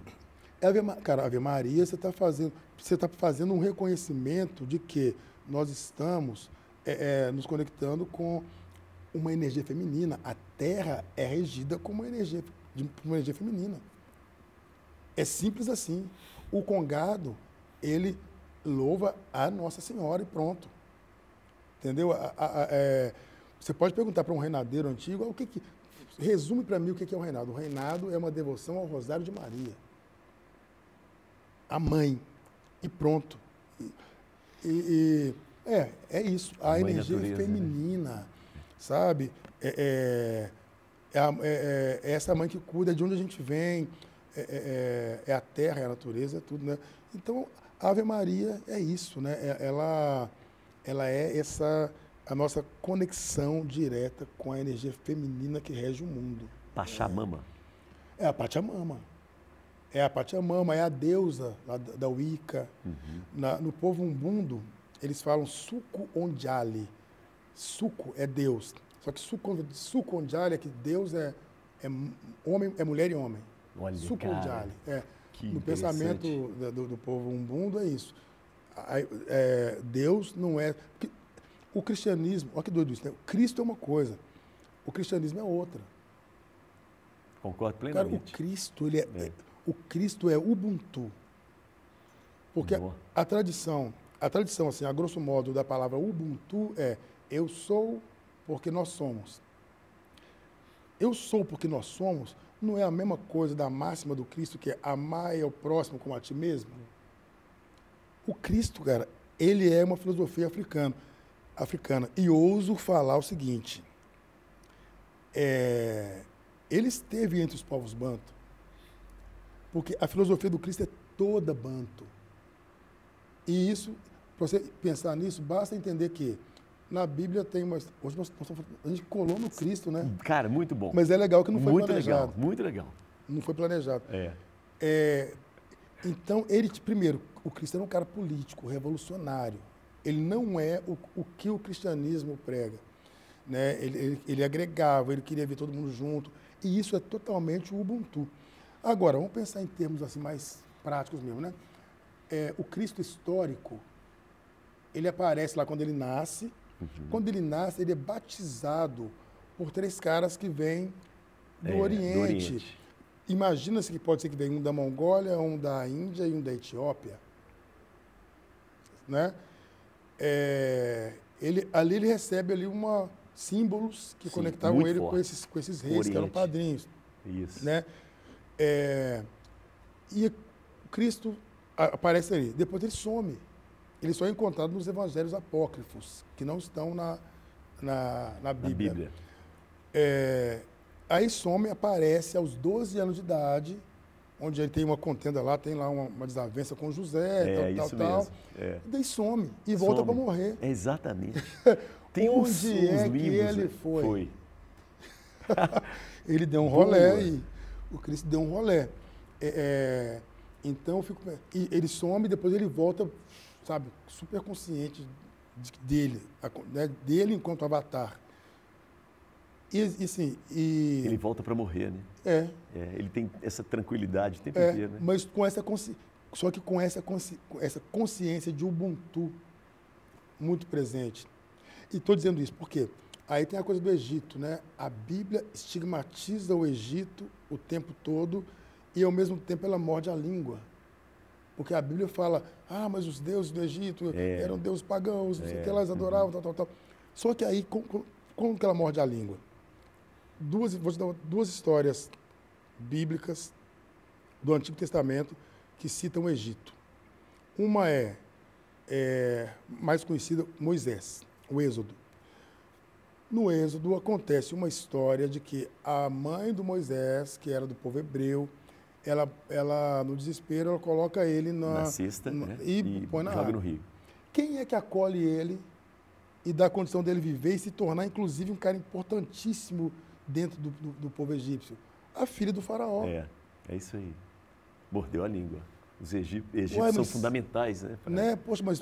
Cara, Ave Maria, você está fazendo um reconhecimento de que nós estamos nos conectando com uma energia feminina. A Terra é regida como uma energia feminina. É simples assim. O congado, ele louva a Nossa Senhora e pronto. Entendeu? Você pode perguntar para um reinadeiro antigo, resume para mim o que é o reinado. O reinado é uma devoção ao Rosário de Maria. A mãe. E pronto. É isso. A energia feminina, né? Sabe? É essa mãe que cuida de onde a gente vem, é a terra, é a natureza, é tudo, né? Então, a Ave Maria é isso, né? Ela é a nossa conexão direta com a energia feminina que rege o mundo. Pachamama. É a Pachamama. É a Pachamama, é a deusa da Wicca. No povo Umbundo, eles falam Suco Ondiale. Suco é Deus. Só que Suco Ondiale é que Deus é homem, é mulher e homem. Olha, Suco Ondiale. No pensamento do povo Umbundo é isso. Deus não é... O cristianismo, olha que doido isso, né? O Cristo é uma coisa, o cristianismo é outra. Concordo plenamente. Cara, o Cristo é Ubuntu. Porque a tradição, assim, a grosso modo, da palavra Ubuntu é eu sou porque nós somos. Eu sou porque nós somos não é a mesma coisa da máxima do Cristo, que é amar ao próximo como a ti mesmo? O Cristo, cara, ele é uma filosofia africana. E ouso falar o seguinte, ele esteve entre os povos banto, porque a filosofia do Cristo é toda banto. E isso, para você pensar nisso, basta entender que na Bíblia tem umas... Hoje a gente colou no Cristo, né? Cara, muito bom. Mas é legal que não foi muito planejado. Legal, muito legal. Não foi planejado. Então, primeiro, o Cristo era um cara político, revolucionário. Ele não é o que o cristianismo prega, né? Ele agregava, ele queria ver todo mundo junto, e isso é totalmente o Ubuntu. Agora, vamos pensar em termos assim, mais práticos mesmo, né? O Cristo histórico, ele aparece lá quando ele nasce. Quando ele nasce, ele é batizado por 3 caras que vêm do Oriente. Imagina-se que pode ser que venha um da Mongólia, um da Índia e um da Etiópia, né? Ali ele recebe ali símbolos que conectavam ele com esses reis, que eram padrinhos. Isso. Né? E o Cristo aparece ali. Depois ele some. Ele só é encontrado nos evangelhos apócrifos, que não estão na Bíblia. Aí some, aparece aos 12 anos de idade, onde ele tem uma contenda lá, tem lá uma desavença com José, tal. E daí some e volta para morrer. Exatamente. Tem onde livros, que ele foi? Ele deu um rolé e o Cristo deu um rolé. Então, ele some e depois ele volta, sabe, super consciente dele, né, dele enquanto avatar. Ele volta para morrer, né? Ele tem essa tranquilidade o tempo inteiro, né? Mas com só que com essa consciência de Ubuntu muito presente. E estou dizendo isso porque aí tem a coisa do Egito, né? A Bíblia estigmatiza o Egito o tempo todo e, ao mesmo tempo, ela morde a língua. Porque a Bíblia fala, mas os deuses do Egito eram deuses pagãos, não sei o que, elas adoravam, tal. Só que aí, como que ela morde a língua? vou te dar duas histórias bíblicas do Antigo Testamento que citam o Egito. Uma é mais conhecida, Moisés, o Êxodo. No Êxodo acontece uma história de que a mãe do Moisés, que era do povo hebreu, ela no desespero, ela coloca ele na cesta, né? e põe na joga água. no rio. Quem é que acolhe ele e dá a condição dele viver e se tornar, inclusive, um cara importantíssimo dentro do povo egípcio? A filha do faraó. É isso aí. Mordeu a língua. Os egípcios são fundamentais, né? Né? Poxa, mas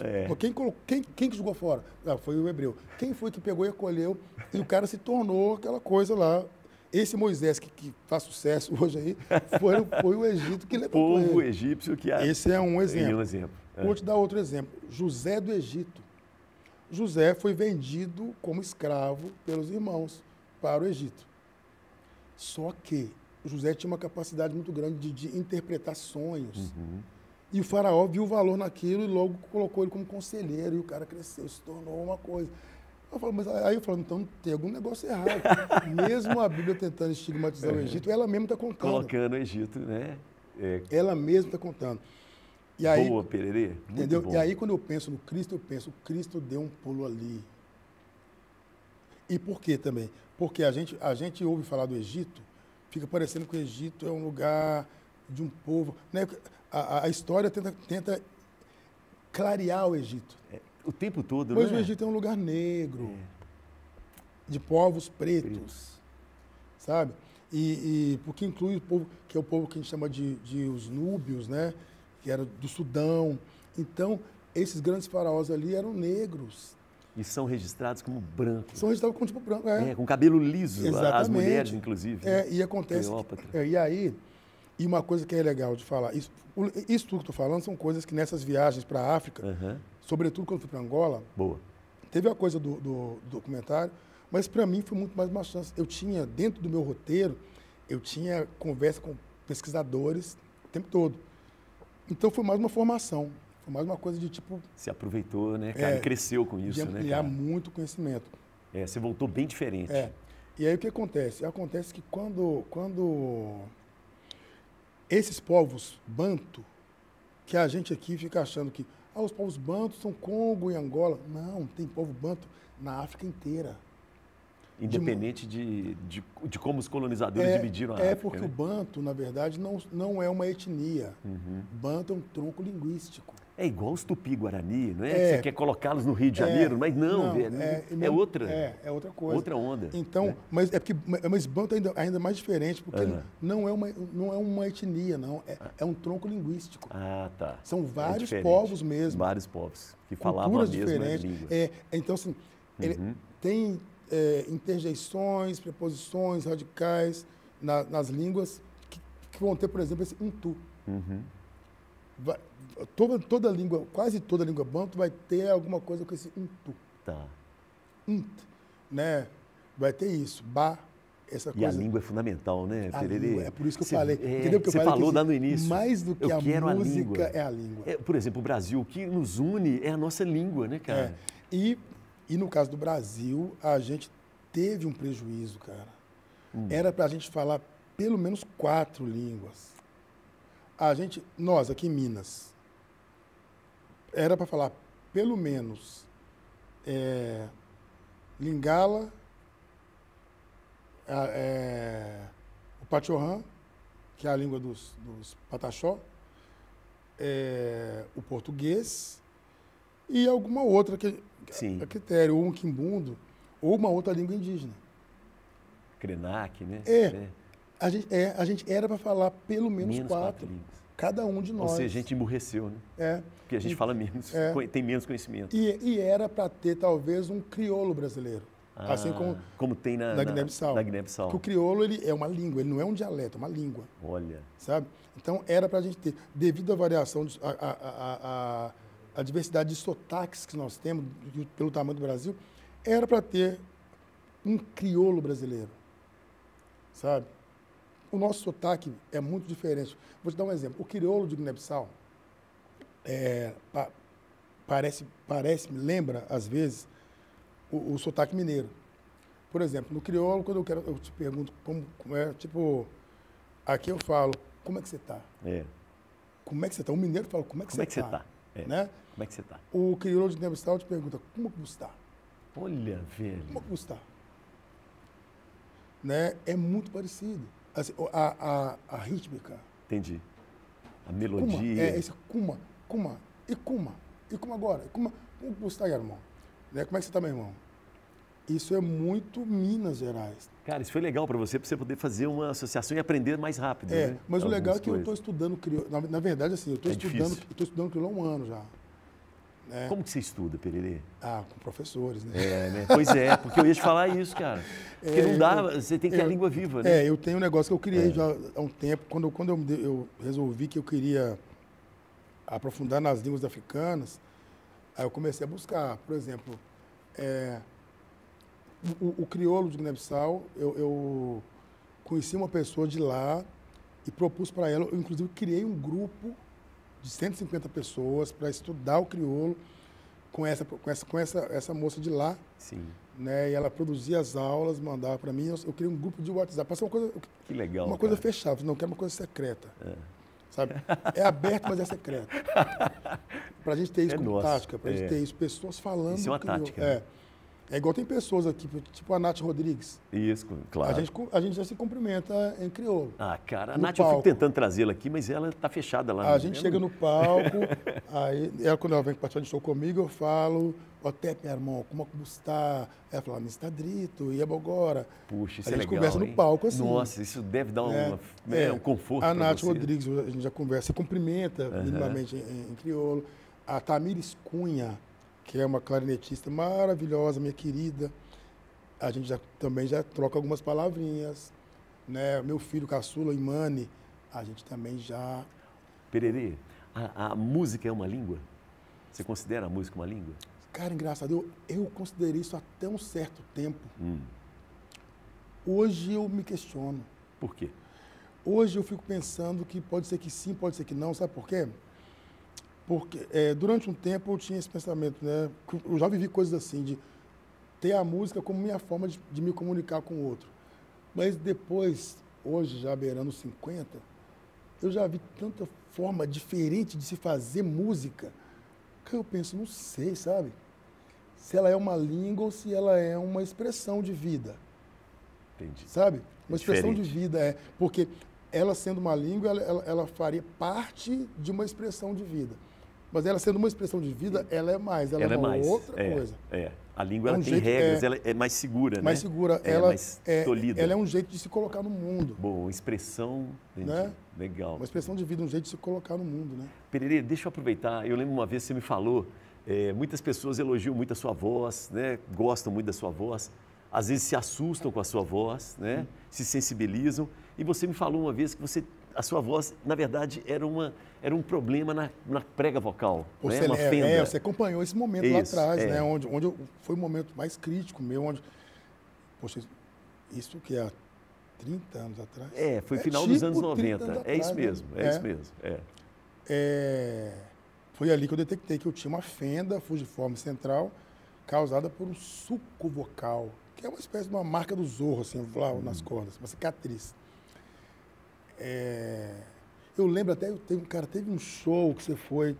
quem que jogou fora? Foi o hebreu. Quem foi que pegou e acolheu? E o cara se tornou aquela coisa lá. Esse Moisés que faz sucesso hoje aí, foi o Egito que levou ele. O povo egípcio que... Esse é um exemplo. Um exemplo. Vou te dar outro exemplo. José do Egito. José foi vendido como escravo pelos irmãos para o Egito. Só que José tinha uma capacidade muito grande de interpretar sonhos. Uhum. E o faraó viu o valor naquilo e logo colocou ele como conselheiro. E o cara cresceu, se tornou uma coisa. Aí eu falo, então tem algum negócio errado. Mesmo a Bíblia tentando estigmatizar o Egito, ela mesma está contando. Colocando o Egito, né? Ela mesma está contando. E aí, boa, Pererê. Entendeu? Bom. E aí, quando eu penso no Cristo, eu penso, Cristo deu um pulo ali. E por quê também? Porque a gente ouve falar do Egito, fica parecendo que o Egito é um lugar de um povo. Né? A história tenta clarear o Egito. O tempo todo, Mas né? o Egito é um lugar negro, de povos pretos, sabe? E porque inclui o povo, que é o povo que a gente chama de os núbios, né? Que era do Sudão. Então, esses grandes faraós ali eram negros. E são registrados como brancos. São registrados como tipo branco, com cabelo liso, exatamente. As mulheres, inclusive. E acontece. E uma coisa que é legal de falar, isso tudo que eu estou falando são coisas que nessas viagens para a África, sobretudo quando fui para Angola, teve a coisa do documentário, mas para mim foi muito mais uma chance. Eu tinha, dentro do meu roteiro, eu tinha conversa com pesquisadores o tempo todo. Então foi mais uma formação, foi mais uma coisa de tipo... Se aproveitou, né, cara? E cresceu com isso, de né, ampliar cara? muito conhecimento. Você voltou bem diferente. E aí o que acontece? Acontece que quando esses povos banto, que a gente aqui fica achando que os povos bantos são Congo e Angola. Não, tem povo banto na África inteira. Independente de como os colonizadores dividiram a África. Porque o banto, na verdade, não é uma etnia. Banto é um tronco linguístico. É igual os tupi-guarani, não é? Você quer colocá-los no Rio de Janeiro, mas não, é outra. É outra coisa. Outra onda. Então, mas banto é ainda mais diferente, porque não é uma etnia, não. É um tronco linguístico. Ah, tá. São vários povos mesmo. Vários povos que falavam a mesma língua. Então, assim, ele tem interjeições, preposições radicais nas línguas que vão ter, por exemplo, esse untu. Toda língua, quase toda língua banto vai ter alguma coisa com esse untu. Tá. Né? Vai ter isso, essa coisa. E a língua é fundamental, né, Pererê? É por isso que eu falei. Entendeu? Porque você falou lá no início. Mais do que a música é a língua. Por exemplo, o Brasil, o que nos une é a nossa língua, né, cara? E no caso do Brasil, a gente teve um prejuízo, cara. Era para a gente falar pelo menos 4 línguas. Nós aqui em Minas, era para falar pelo menos Lingala, o Pachorrã, que é a língua dos Pataxó, o português e alguma outra a critério, ou um quimbundo, ou uma outra língua indígena. Krenak, né? A gente era para falar pelo menos 4 línguas. Cada um de nós. Ou seja, a gente emburreceu, né? Porque a gente fala menos, tem menos conhecimento. E era para ter, talvez, um crioulo brasileiro. Assim como tem na Guiné-Bissau. Guiné-Bissau. Porque o crioulo ele é uma língua, ele não é um dialeto, é uma língua. Olha. Sabe? Então, era para a gente ter, devido à variação, a diversidade de sotaques que nós temos, pelo tamanho do Brasil, era para ter um crioulo brasileiro. Sabe? O nosso sotaque é muito diferente. Vou te dar um exemplo. O crioulo de Guiné-Bissau lembra, às vezes, o sotaque mineiro. Por exemplo, no crioulo, quando eu te pergunto como é, tipo, aqui eu falo, como é que você está? Como é que você está? O mineiro fala, como é que você está? Né? Como é que você está? O crioulo de Guiné-Bissau te pergunta, como que você está? Olha, velho. Como que você está? Né? É muito parecido. Assim, a rítmica. Entendi. A melodia. Esse kuma. E kuma agora? Como que você está, irmão? Né? Como é que você está, meu irmão? Isso é muito Minas Gerais. Cara, isso foi legal para você poder fazer uma associação e aprender mais rápido. Né? Mas o legal é que eu estou estudando crioulo. Na verdade, assim, eu estou estudando crioulo há um ano já. Né? Como que você estuda, Pererê? Com professores, né? Né? Pois é, porque eu ia te falar isso, cara. Porque não dá, você tem que ter a língua viva, né? Eu tenho um negócio que eu criei já há um tempo, quando eu resolvi que eu queria aprofundar nas línguas africanas, aí eu comecei a buscar, por exemplo, o crioulo de Guiné-Bissau, eu conheci uma pessoa de lá e propus para ela, eu inclusive criei um grupo de 150 pessoas para estudar o crioulo com essa moça de lá. Sim. Né? E ela produzia as aulas, mandava para mim, eu criei um grupo de WhatsApp. Passou uma coisa, que legal, uma coisa fechada, não quero uma coisa secreta. Sabe? É aberto, mas é secreto. Para a gente ter isso como tática, para a gente ter isso, pessoas falando. Isso é uma tática. É igual tem pessoas aqui, tipo a Nath Rodrigues. Isso, claro. A gente já se cumprimenta em crioulo. Cara, a Nath, eu fico tentando trazê-la aqui, mas ela está fechada lá. A gente chega no palco, aí quando ela vem participar de show comigo, eu falo, Otep, meu irmão, como está? Ela fala, me está drito, e agora? Puxa, isso a é legal. gente conversa no palco assim. Nossa, isso deve dar um conforto. A Nath Rodrigues, a gente já conversa, se cumprimenta minimamente em crioulo. A Tamires Cunha, que é uma clarinetista maravilhosa, minha querida. A gente também já troca algumas palavrinhas. Né? Meu filho caçula, Imani, a gente também já... Pererê, a música é uma língua? Você considera a música uma língua? Cara, engraçado, eu considerei isso até um certo tempo. Hoje eu me questiono. Por quê? Hoje eu fico pensando que pode ser que sim, pode ser que não. Sabe por quê? Porque durante um tempo eu tinha esse pensamento, né? Eu já vivi coisas assim, de ter a música como minha forma de me comunicar com o outro. Mas depois, hoje, já beirando 50, eu já vi tanta forma diferente de se fazer música, que eu penso, não sei, sabe? Se ela é uma língua ou se ela é uma expressão de vida. Entendi. Sabe? Uma expressão de vida, porque ela sendo uma língua, ela faria parte de uma expressão de vida. Mas ela sendo uma expressão de vida, ela é mais, ela é uma outra coisa. A língua ela tem regras, ela é mais segura, mais né? segura, mais tolhida. Ela é um jeito de se colocar no mundo. Bom, expressão, né? Legal. Uma expressão de vida, um jeito de se colocar no mundo, né? Pererê, deixa eu aproveitar, eu lembro uma vez que você me falou, muitas pessoas elogiam muito a sua voz, né? Gostam muito da sua voz, às vezes se assustam com a sua voz, né? Se sensibilizam, e você me falou uma vez que a sua voz, na verdade, era um problema na prega vocal, né? Uma fenda. Você acompanhou esse momento lá atrás, né? Onde foi o momento mais crítico meu, onde... Poxa, isso que há 30 anos atrás? Foi final dos anos 90. Isso mesmo, isso mesmo. Foi ali que eu detectei que eu tinha uma fenda fugiforme central causada por um sulco vocal, que é uma espécie de uma marca do Zorro, assim, lá nas cordas, uma cicatriz. Eu lembro até, teve um show que você foi,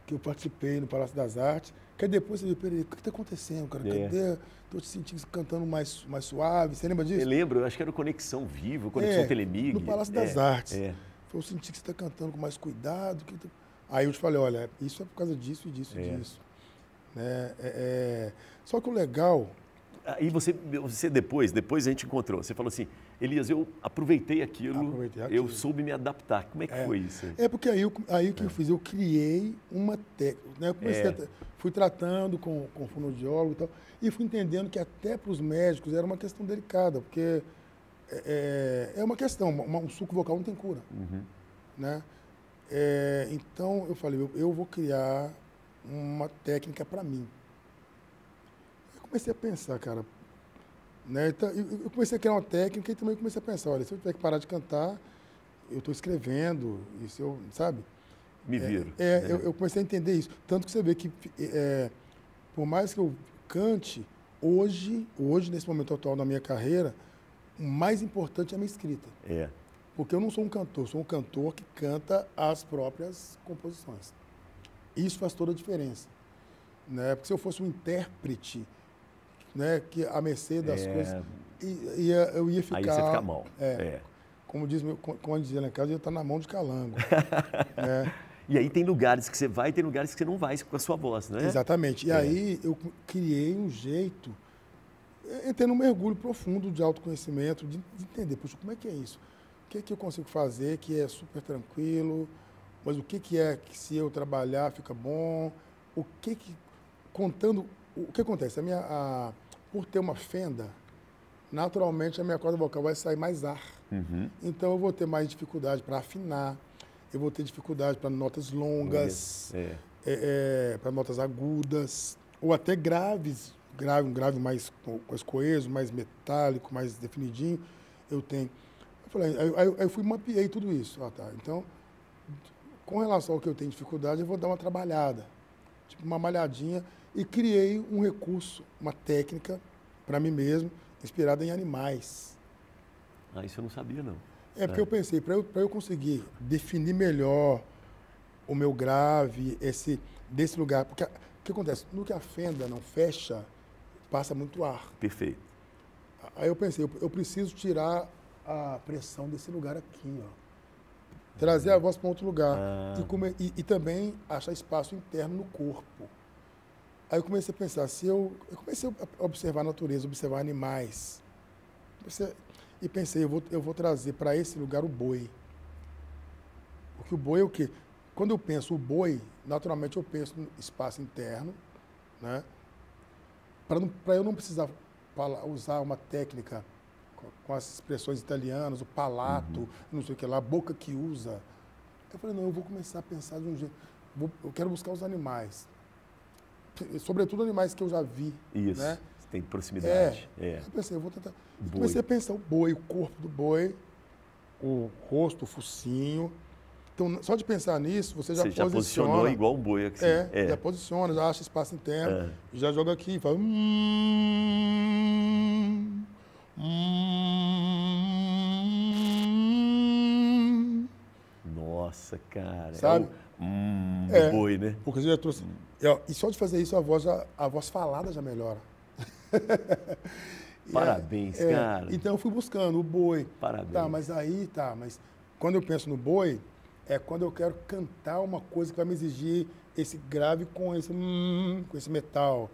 que eu participei no Palácio das Artes, que aí depois você viu, peraí, o que está acontecendo, cara? Cadê? Estou te sentindo cantando mais suave, você lembra disso? Eu lembro, eu acho que era Conexão Vivo, Conexão Telemig. No Palácio das Artes. Eu senti que você está cantando com mais cuidado. Aí eu te falei, olha, isso é por causa disso e disso e disso. Né? Só que o legal... E você depois a gente encontrou, você falou assim, Elias, eu aproveitei aquilo, eu soube me adaptar. Como é que foi isso? Porque aí o que eu fiz, eu criei uma técnica, né? Eu comecei fui tratando com fonoaudiólogo e tal, e fui entendendo que até para os médicos era uma questão delicada, porque é uma questão, um sulco vocal não tem cura. Né? Então eu falei, eu vou criar uma técnica para mim. Comecei a pensar, cara, né? Então, eu comecei a criar uma técnica e também comecei a pensar, olha, se eu tiver que parar de cantar, eu estou escrevendo, e se eu, sabe? Me viro. Eu comecei a entender isso. Tanto que você vê que, por mais que eu cante, hoje, nesse momento atual da minha carreira, o mais importante é a minha escrita. É. Porque eu não sou um cantor, sou um cantor que canta as próprias composições. Isso faz toda a diferença. Né? Porque se eu fosse um intérprete, né, que a mercê das coisas, eu ia ficar... Aí você fica mal. Como dizia lá em casa, eu ia estar na mão de calango. Né? E aí tem lugares que você vai e tem lugares que você não vai com a sua voz, né? Exatamente. E aí eu criei um jeito, entrei num mergulho profundo de autoconhecimento, de entender, poxa, como é que é isso? O que é que eu consigo fazer que é super tranquilo, mas o que é que se eu trabalhar fica bom? Contando, o que acontece? Por ter uma fenda, naturalmente a minha corda vocal vai sair mais ar. Uhum. Então eu vou ter mais dificuldade para afinar, eu vou ter dificuldade para notas longas, para notas agudas, ou até graves, um grave mais coeso, mais metálico, mais definidinho, eu tenho. Aí eu fui mapeei tudo isso. Então, com relação ao que eu tenho dificuldade, eu vou dar uma trabalhada, tipo uma malhadinha, e criei um recurso, uma técnica para mim mesmo, inspirada em animais. Ah, isso eu não sabia, não. Porque eu pensei, para eu conseguir definir melhor o meu grave, desse lugar, porque o que acontece? No que a fenda não fecha, passa muito ar. Perfeito. Aí eu pensei, eu preciso tirar a pressão desse lugar aqui, ó. Trazer a voz para outro lugar. E também achar espaço interno no corpo. Aí eu comecei a pensar, eu comecei a observar a natureza, observar animais. E pensei, eu vou trazer para esse lugar o boi. Porque o boi é o quê? Quando eu penso o boi, naturalmente eu penso no espaço interno, né? Para eu não precisar usar uma técnica com as expressões italianas, o palato, não sei o que lá, a boca que usa. Eu falei, não, eu vou começar a pensar de um jeito. Eu quero buscar os animais. Sobretudo animais que eu já vi. Isso, né? Tem proximidade. Eu pensei, eu vou tentar. Comecei a pensar o boi, o corpo do boi, o rosto, o focinho. Então, só de pensar nisso, você já posicionou igual um boi aqui. Já posiciona, já acha espaço interno, já joga aqui e fala... Nossa, cara. Sabe? Do boi, né? Porque você já trouxe... E só de fazer isso, a voz falada já melhora. Parabéns, cara. Então eu fui buscando o boi. Parabéns. Mas quando eu penso no boi, é quando eu quero cantar uma coisa que vai me exigir esse grave com esse metal,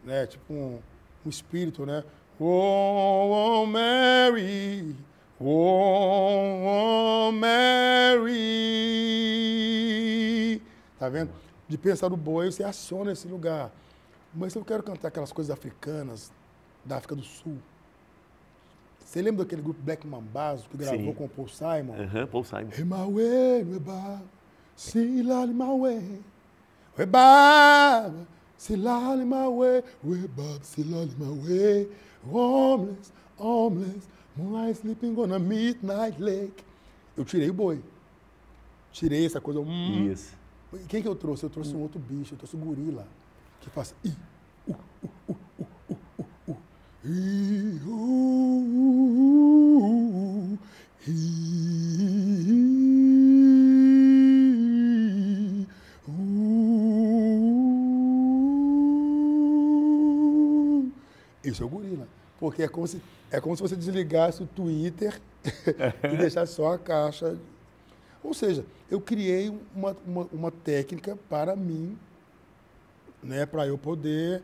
né? Tipo um espírito, né? Oh, oh, Mary, oh, oh, Mary. Tá vendo? De pensar no boi, você aciona esse lugar. Mas se eu quero cantar aquelas coisas africanas, da África do Sul, você lembra daquele grupo Black Mambazo que gravou com o Paul Simon? Paul Simon. Emawe, Weba, Silali Mawe, Weba, Silali Mawe, Weba, Silali Mawe, homeless, homeless, moonlight sleeping on a midnight lake. Eu tirei o boi. Tirei essa coisa. Isso. E quem que eu trouxe? Eu trouxe um outro bicho, eu trouxe o gorila, que faz... Isso é o gorila. Porque é como se você desligasse o Twitter e deixasse só a caixa. Ou seja, eu criei uma técnica para mim, né, para eu poder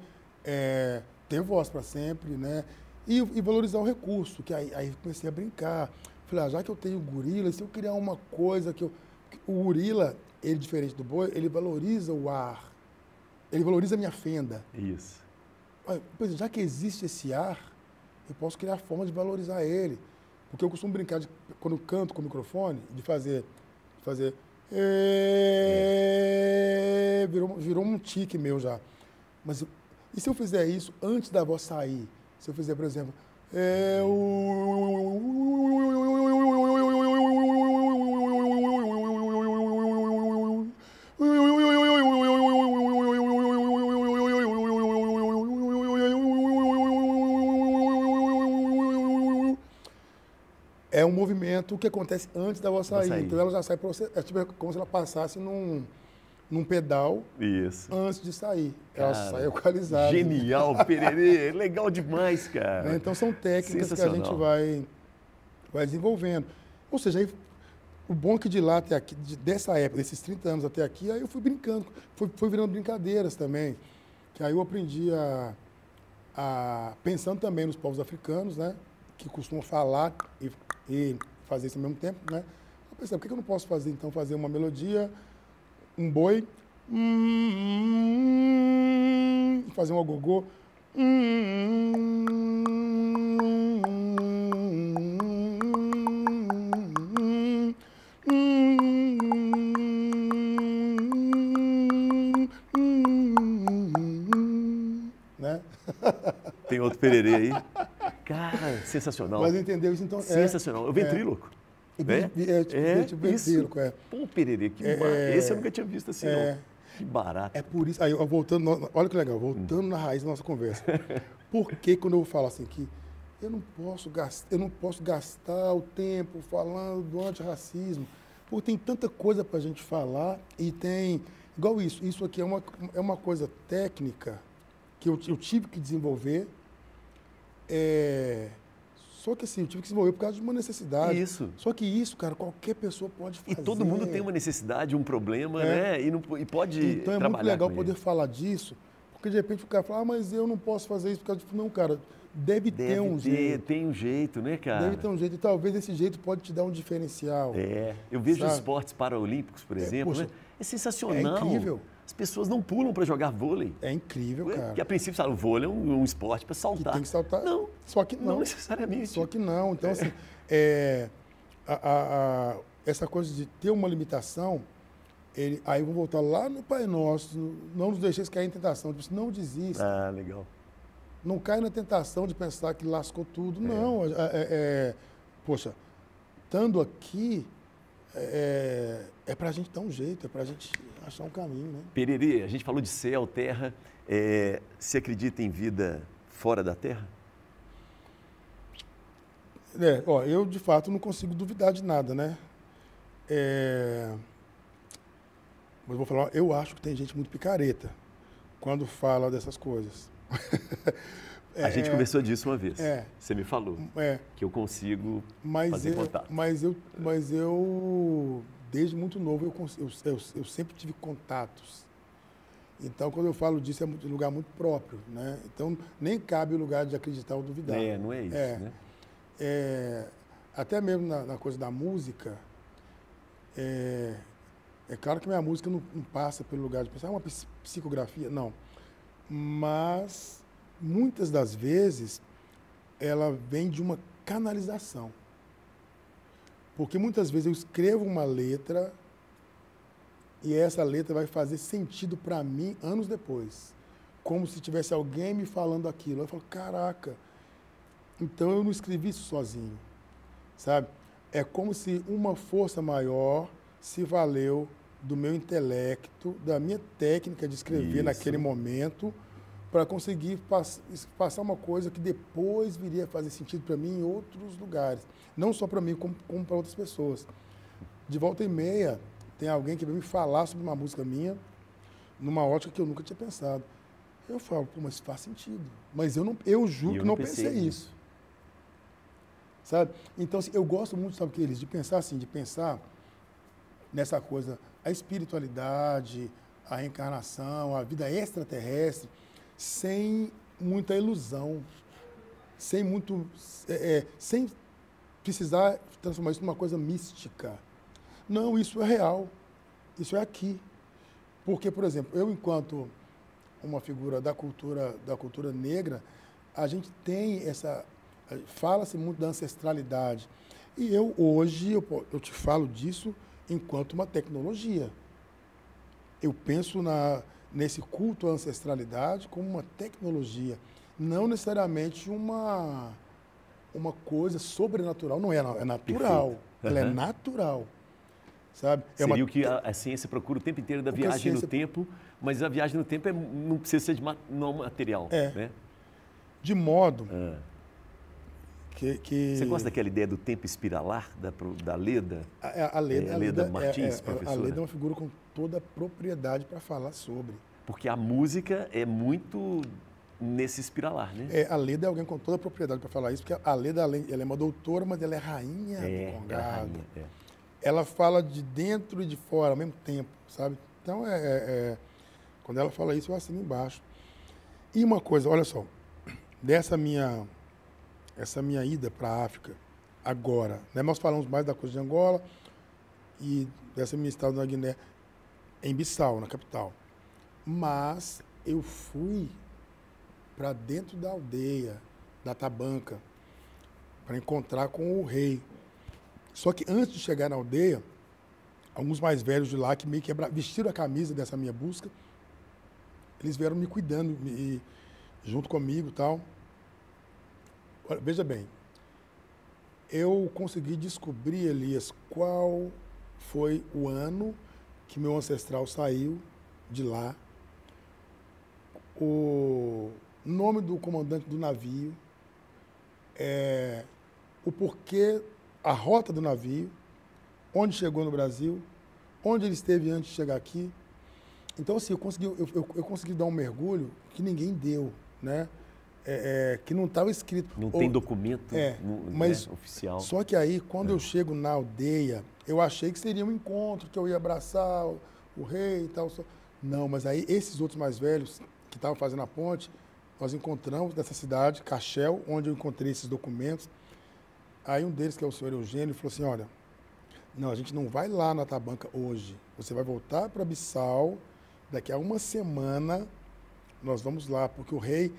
ter voz para sempre, né, e valorizar o recurso, que aí comecei a brincar. Falei, já que eu tenho gorila, se eu criar uma coisa que o gorila, ele diferente do boi, ele valoriza o ar, ele valoriza a minha fenda. Isso. Pois, já que existe esse ar, eu posso criar forma de valorizar ele. Porque eu costumo brincar, quando eu canto com o microfone, de fazer virou um tique meu já. Mas e se eu fizer isso antes da voz sair? Se eu fizer, por exemplo, É um movimento que acontece antes da água sair. sair. Então ela já sai para você. É tipo como se ela passasse num pedal Isso. antes de sair. Cara, Ela sai equalizada. Genial, Pererê. Legal demais, cara. Né? Então são técnicas que a gente vai desenvolvendo. Ou seja, aí, o bom é que de lá até aqui, dessa época, desses 30 anos até aqui, aí eu fui brincando, foi virando brincadeiras também. Que aí eu aprendi pensando também nos povos africanos, né? Que costumam falar e fazer isso ao mesmo tempo, né? Eu pensei, por que eu não posso fazer, então, fazer uma melodia, um boi, fazer um agogô, né? Tem outro Pererê aí. Cara, sensacional. Mas entendeu isso, então? Sensacional. O ventríloco. Tipo ventríloco, Pô, Pererê, que esse eu nunca tinha visto assim, não. Que barato. É por isso, aí, voltando, olha que legal, voltando na raiz da nossa conversa. Por que quando eu falo assim que eu não posso gastar o tempo falando do antirracismo, porque tem tanta coisa para a gente falar e tem, igual isso aqui é uma coisa técnica que eu tive que desenvolver, só que assim, eu tive que desenvolver por causa de uma necessidade. Isso. Só que isso, cara, qualquer pessoa pode fazer. E todo mundo tem uma necessidade, um problema, né? E pode então é trabalhar muito legal com poder ele. falar disso, porque de repente o cara fala, mas eu não posso fazer isso por causa de... Não, cara, deve ter um jeito. Tem um jeito, né, cara? Deve ter um jeito, e talvez esse jeito pode te dar um diferencial. Eu vejo os sabe? esportes paraolímpicos, por exemplo, poxa, né? É sensacional. É incrível. As pessoas não pulam para jogar vôlei. É incrível, cara. Porque a princípio, sabe, o vôlei é um esporte para saltar. Que tem que saltar. Não. Só que não. Não necessariamente. Só que não. Então, assim, essa coisa de ter uma limitação, aí eu vou voltar lá no Pai Nosso, não nos deixeis cair em tentação. Não desista. Ah, legal. Não cai na tentação de pensar que lascou tudo. Não. Poxa, estando aqui, é para a gente dar um jeito, é para a gente achar um caminho, né? Pererê, a gente falou de céu, terra. Você acredita em vida fora da Terra? Eu, de fato, não consigo duvidar de nada, né? Mas vou falar, eu acho que tem gente muito picareta quando fala dessas coisas. A gente conversou disso uma vez. Você me falou que eu consigo fazer contato. Mas eu, desde muito novo, eu sempre tive contatos. Então, quando eu falo disso, é um lugar muito próprio, né? Então, nem cabe o lugar de acreditar ou duvidar. Não é isso, né? Até mesmo na coisa da música, é claro que minha música não passa pelo lugar de pensar, uma psicografia, não. Mas, muitas das vezes, ela vem de uma canalização. Porque muitas vezes eu escrevo uma letra e essa letra vai fazer sentido para mim anos depois. Como se tivesse alguém me falando aquilo. Eu falo, caraca, então eu não escrevi isso sozinho, sabe? É como se uma força maior se valeu do meu intelecto, da minha técnica de escrever naquele momento, para conseguir passar uma coisa que depois viria a fazer sentido para mim em outros lugares. Não só para mim, como para outras pessoas. De volta e meia, tem alguém que vem me falar sobre uma música minha, numa ótica que eu nunca tinha pensado. Eu falo, pô, mas faz sentido. Mas eu juro que não pensei isso. Sabe? Então, assim, eu gosto muito, sabe o que eles? De pensar nessa coisa, a espiritualidade, a reencarnação, a vida extraterrestre, sem muita ilusão, sem precisar transformar isso numa coisa mística. Não, isso é real, isso é aqui. Porque, por exemplo, eu, enquanto uma figura da cultura negra, a gente tem fala-se muito da ancestralidade. E eu, hoje, eu te falo disso enquanto uma tecnologia. Eu penso nesse culto à ancestralidade como uma tecnologia, não necessariamente uma coisa sobrenatural. Não é natural, ela é natural. Sabe? Seria o que a ciência procura o tempo inteiro da viagem no tempo, mas a viagem no tempo não precisa ser não material. Né? De modo Você gosta daquela ideia do tempo espiralar, da Leda? A Leda Martins, professora? A Leda é uma figura com toda a propriedade para falar sobre. Porque a música é muito nesse espiralar, né? A Leda é alguém com toda a propriedade para falar isso, porque a Leda, ela é uma doutora, mas ela é rainha do congado. Ela fala de dentro e de fora ao mesmo tempo, sabe? Então, quando ela fala isso, eu assino embaixo. E uma coisa, olha só, essa minha ida para a África agora, né? Nós falamos mais da coisa de Angola e dessa minha estada na Guiné, em Bissau, na capital. Mas eu fui para dentro da aldeia, da Tabanca, para encontrar com o rei. Só que antes de chegar na aldeia, alguns mais velhos de lá, que meio que vestiram a camisa dessa minha busca, eles vieram me cuidando, junto comigo e tal. Olha, veja bem, eu consegui descobrir, Elias, qual foi o ano que meu ancestral saiu de lá, o nome do comandante do navio, o porquê, a rota do navio, onde chegou no Brasil, onde ele esteve antes de chegar aqui. Então, assim, eu consegui dar um mergulho que ninguém deu, né? Que não estava escrito. Não tem documento mas, oficial. Só que aí, quando eu chego na aldeia, eu achei que seria um encontro, que eu ia abraçar o rei e tal. Não, mas aí esses outros mais velhos que estavam fazendo a ponte, nós encontramos nessa cidade, Cachel, onde eu encontrei esses documentos. Aí um deles, que é o senhor Eugênio, falou assim, olha, não, a gente não vai lá na Tabanca hoje. Você vai voltar para Bissau, daqui a uma semana nós vamos lá, porque o rei,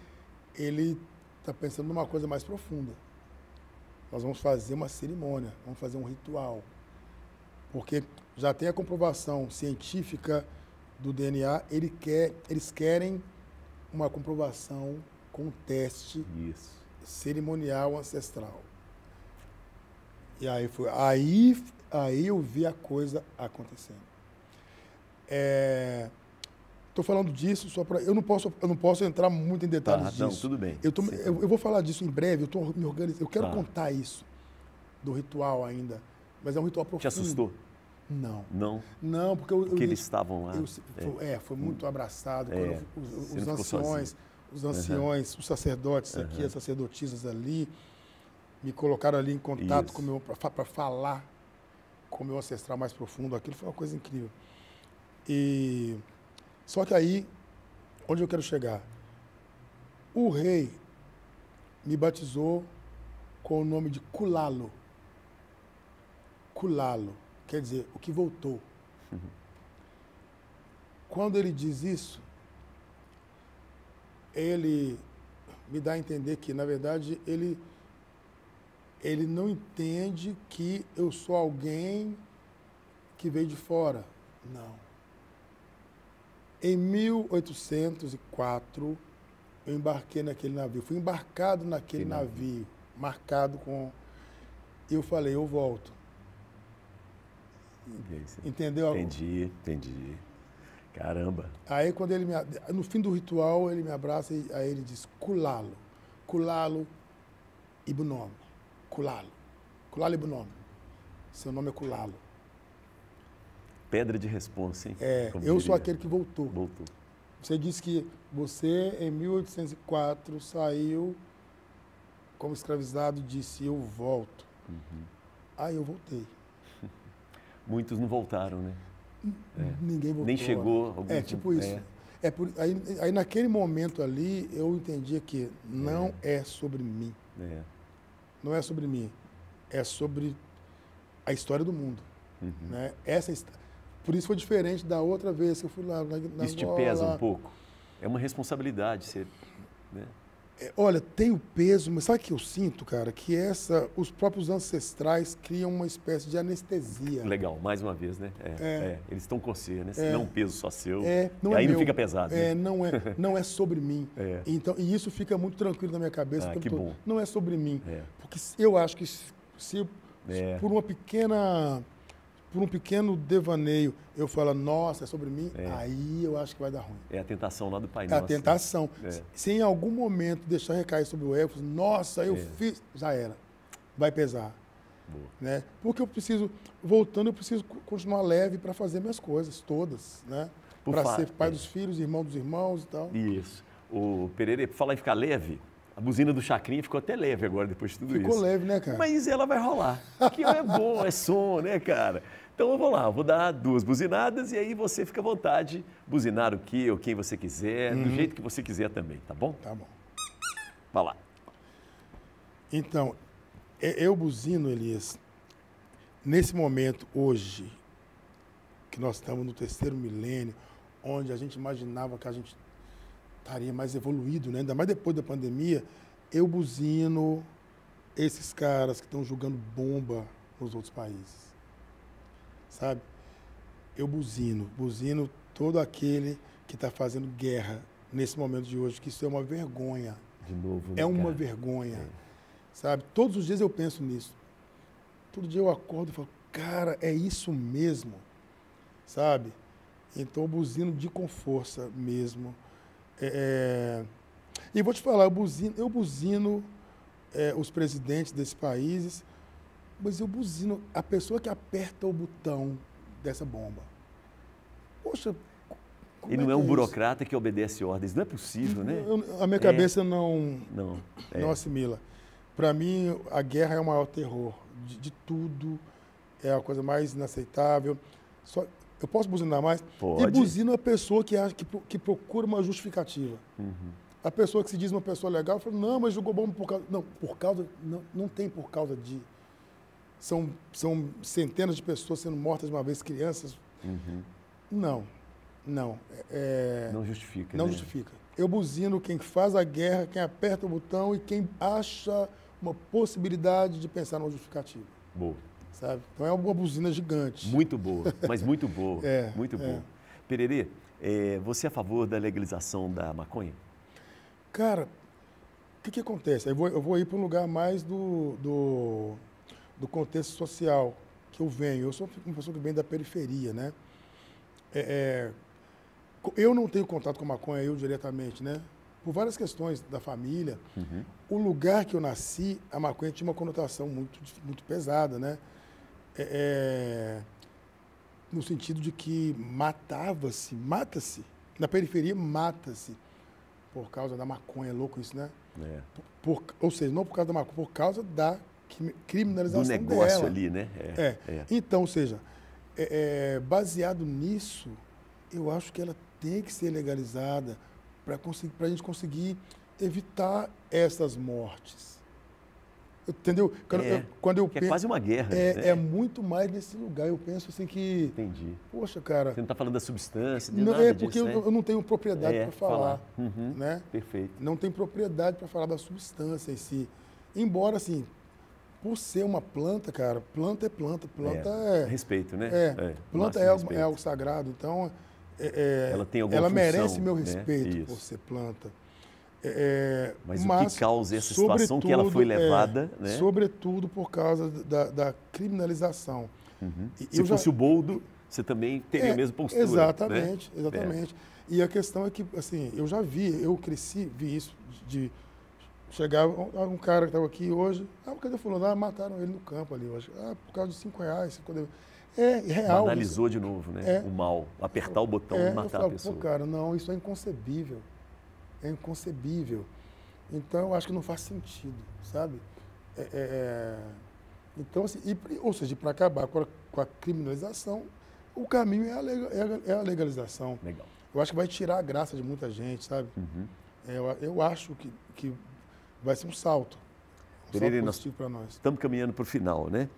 ele está pensando numa coisa mais profunda. Nós vamos fazer uma cerimônia, vamos fazer um ritual. Porque já tem a comprovação científica do DNA, eles querem uma comprovação com um teste cerimonial ancestral. E aí eu vi a coisa acontecendo. Estou falando disso só para... Eu não posso entrar muito em detalhes disso. Não, tudo bem. Eu vou falar disso em breve, eu estou me organizando. Eu quero contar isso, do ritual ainda. Mas é um ritual profundo. Te assustou? Não. Não? Não, porque eles estavam lá. Foi muito abraçado. Os anciões, os sacerdotes aqui, as sacerdotisas ali, me colocaram ali em contato para falar com o meu ancestral mais profundo. Aquilo foi uma coisa incrível. Só que aí, onde eu quero chegar? O rei me batizou com o nome de Kulalo. Kulalo, quer dizer, o que voltou. Quando ele diz isso, ele me dá a entender que, na verdade, ele não entende que eu sou alguém que veio de fora. Não. Em 1804, eu embarquei naquele navio. Fui embarcado naquele navio, marcado com... E eu falei, eu volto. Entendeu? Entendi. Caramba. Aí, quando ele no fim do ritual, ele me abraça e aí ele diz, Kulalo Ibunome. Kulalo Ibunome. Seu nome é Kulalo. Pedra de responsa, hein? Eu sou aquele que voltou. Você disse que você, em 1804, saiu como escravizado e disse, eu volto. Aí eu voltei. Muitos não voltaram, né? Ninguém voltou. Nem chegou. Tipo isso. Aí naquele momento ali, eu entendia que não é sobre mim. Não é sobre mim. É sobre a história do mundo. Né? Por isso foi diferente da outra vez que eu fui lá na Isso te pesa um pouco? É uma responsabilidade. Né? Olha, tem o peso, mas sabe o que eu sinto, cara? Que os próprios ancestrais criam uma espécie de anestesia. Legal, mais uma vez, né? Eles estão com você, né? Não é um peso só seu. Não e aí meu. Não fica pesado. Né? Não é sobre mim. Então, e isso fica muito tranquilo na minha cabeça. Que bom. Não é sobre mim. Porque eu acho que se por uma pequena por um pequeno devaneio, eu falo, nossa, é sobre mim, aí eu acho que vai dar ruim. É a tentação lá do Pai É Nosso. a tentação. É. Se em algum momento deixar recair sobre o ego, nossa, eu fiz, já era. Vai pesar. Boa. Né? Porque eu preciso, voltando, eu preciso continuar leve para fazer minhas coisas, todas, né? Para ser pai dos filhos, irmão dos irmãos e tal. Isso. O Pereira, por falar em ficar leve, a buzina do Chacrinha ficou até leve agora, depois de tudo isso. Ficou leve, né, cara? Mas ela vai rolar. Que é bom, é som, né, cara? Então eu vou lá, eu vou dar 2 buzinadas e aí você fica à vontade, buzinar o que ou quem você quiser, do jeito que você quiser também, tá bom? Tá bom. Vai lá. Então, eu buzino, Elias, nesse momento, hoje, que nós estamos no 3º milênio, onde a gente imaginava que a gente estaria mais evoluído, né? Ainda mais depois da pandemia, eu buzino esses caras que estão jogando bomba nos outros países, sabe? Eu buzino todo aquele que está fazendo guerra nesse momento de hoje, que isso é uma vergonha. De novo, é uma vergonha, sabe? Todos os dias eu penso nisso. Todo dia eu acordo e falo, cara, é isso mesmo, sabe? Então eu buzino com força mesmo. E vou te falar, eu buzino os presidentes desses países, mas eu buzino a pessoa que aperta o botão dessa bomba. Poxa, ele não é um burocrata que obedece ordens, não é possível, né? A minha cabeça não assimila. Para mim, a guerra é o maior terror de tudo, é a coisa mais inaceitável. Eu posso buzinar mais? Pode. E buzino a pessoa que procura uma justificativa. A pessoa que se diz uma pessoa legal, fala, não, mas jogou bomba por causa... Não tem por causa de... São centenas de pessoas sendo mortas de uma vez, crianças. Não. Não justifica. Não né? justifica. Eu buzino quem faz a guerra, quem aperta o botão e quem acha uma possibilidade de pensar numa justificativa. Boa. Sabe? Então é uma buzina gigante. Muito boa, mas muito boa. Muito boa. Pererê, você é a favor da legalização da maconha? Cara, o que acontece? Eu vou ir para um lugar mais do contexto social que eu venho. Eu sou uma pessoa que vem da periferia, né? Eu não tenho contato com a maconha, eu diretamente, né? Por várias questões da família. O lugar que eu nasci, a maconha tinha uma conotação muito pesada, né? No sentido de que mata-se, na periferia mata-se por causa da maconha, é louco isso, né? Ou seja, não por causa da maconha, por causa da criminalização dela. Do negócio ali, né? Então, ou seja, baseado nisso, eu acho que ela tem que ser legalizada para a gente conseguir evitar essas mortes. Entendeu? Quando eu penso, é quase uma guerra. Né? É muito mais nesse lugar. Eu penso assim que... Entendi. Poxa, cara... Você não está falando da substância, não, nada porque disso, eu não tenho propriedade para falar. Né? Perfeito. Não tenho propriedade para falar da substância em si. Embora, assim, por ser uma planta, cara, planta é planta. Planta é... Respeito, né? Planta é algo sagrado. Então, ela tem alguma função, merece meu respeito, né? por ser planta. Mas o que causa essa situação que ela foi levada... né? Sobretudo por causa da criminalização. Se fosse o boldo, você também teria a mesma postura. Exatamente, né? exatamente. E a questão é que, assim, eu cresci, vi isso, de chegar um cara que estava aqui hoje, cadê fulano? Mataram ele no campo ali hoje. Por causa de R$5. Real. Banalizou de novo, né? O mal, apertar o botão e matar a pessoa. Cara, não, isso é inconcebível. É inconcebível. Então, eu acho que não faz sentido, sabe? Então, assim, ou seja, para acabar com a criminalização, o caminho é a legalização. Legal. Eu acho que vai tirar a graça de muita gente, sabe? Eu acho que vai ser um salto. Pereira, positivo para nós. Estamos caminhando para o final, né?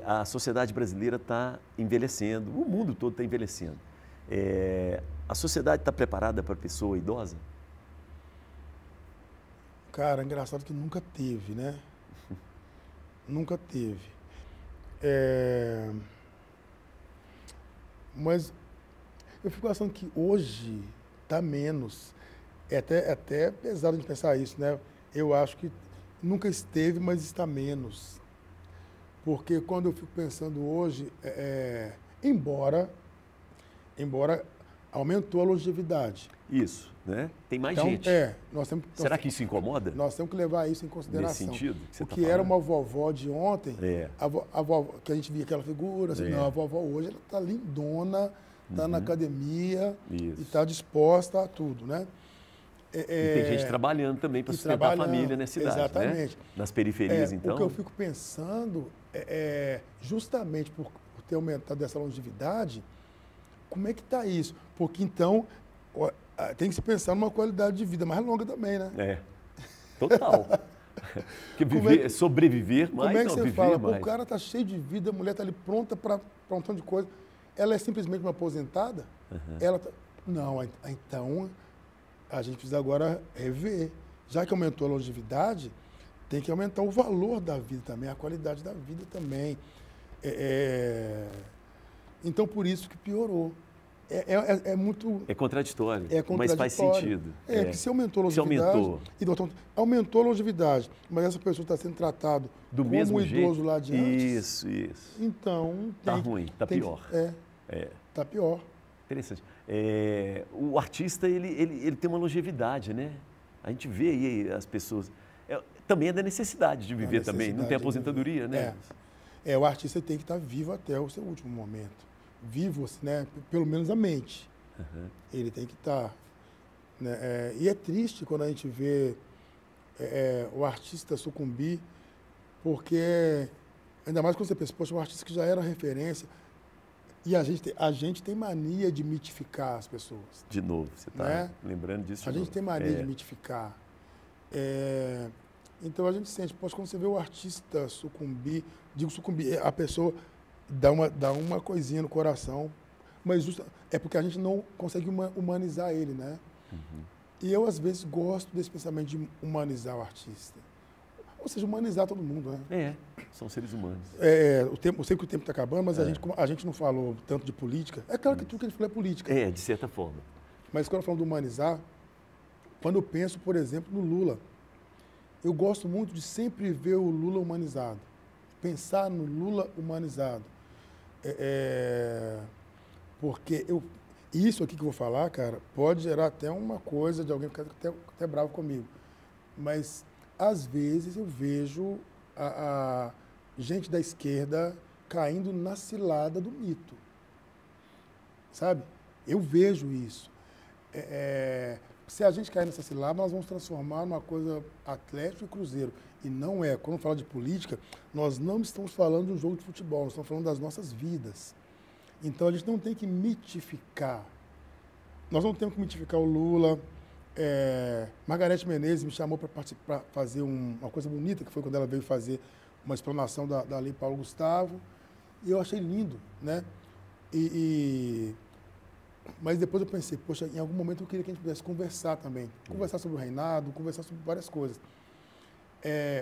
A sociedade brasileira está envelhecendo, o mundo todo está envelhecendo. A sociedade está preparada para a pessoa idosa? Cara, é engraçado que nunca teve, né? Nunca teve. Mas eu fico achando que hoje está menos. É até pesado de pensar isso, né? Eu acho que nunca esteve, mas está menos. Porque quando eu fico pensando hoje, embora aumentou a longevidade. Isso, né? Tem mais Então, gente. Será que isso incomoda? Nós temos que levar isso em consideração. Nesse sentido que você o tá que falando? era uma vovó de ontem, É. a vovó, que a gente via aquela figura, assim, não, a vovó hoje ela está lindona, está na academia e está disposta a tudo, né? E tem gente trabalhando também para sustentar a família nessa cidade, exatamente. Né? Nas periferias, então. O que eu fico pensando justamente por ter aumentado essa longevidade, como é que está isso? Porque então tem que se pensar numa qualidade de vida mais longa também, né? É, total. Porque sobreviver mais, como é que você viver fala? mais. O cara está cheio de vida, a mulher está ali pronta para um montão de coisa. Ela é simplesmente uma aposentada? Ela não, então a gente precisa agora rever. Já que aumentou a longevidade, tem que aumentar o valor da vida também, a qualidade da vida também. Então, por isso que piorou. É muito... É contraditório, mas faz sentido. Porque se aumentou a longevidade... Aumentou a longevidade, mas essa pessoa está sendo tratada como mesmo um idoso jeito? lá de antes. Isso. Então... Tá ruim, tá pior. Tá pior. Interessante. O artista, ele tem uma longevidade, né? A gente vê aí as pessoas... também é da necessidade de viver também, não tem aposentadoria, né? O artista tem que estar vivo até o seu último momento. Vivo, né? Pelo menos a mente. Ele tem que estar. Né? E é triste quando a gente vê o artista sucumbir, porque, ainda mais quando você pensa, poxa, um artista que já era referência, e a gente tem mania de mitificar as pessoas. De novo, você está lembrando disso? A gente tem mania de mitificar. Então a gente sente, poxa, quando você vê o artista sucumbir, a pessoa dá uma coisinha no coração, mas é porque a gente não consegue humanizar ele, né? E eu, às vezes, gosto desse pensamento de humanizar o artista. Ou seja, humanizar todo mundo, né? São seres humanos. Eu sei que o tempo está acabando, mas a gente não falou tanto de política. É claro que tudo que a gente falou é política. De certa forma. Mas quando eu falo de humanizar, quando eu penso, por exemplo, no Lula, eu gosto muito de sempre ver o Lula humanizado. Pensar no Lula humanizado. Porque isso aqui que eu vou falar, cara, pode gerar até uma coisa de alguém que fica até bravo comigo. Mas, às vezes, eu vejo a gente da esquerda caindo na cilada do mito. Sabe? Eu vejo isso. Se a gente cair nessa cilada, nós vamos transformar numa coisa Atlético e Cruzeiro. E não é. Quando fala de política, nós não estamos falando de um jogo de futebol, nós estamos falando das nossas vidas. Então, a gente não tem que mitificar. Nós não temos que mitificar o Lula. Margarete Menezes me chamou para fazer uma coisa bonita, que foi quando ela veio fazer uma explanação da Lei Paulo Gustavo. E eu achei lindo, né? Mas depois eu pensei, poxa, em algum momento eu queria que a gente pudesse conversar também. Conversar sobre o reinado, conversar sobre várias coisas.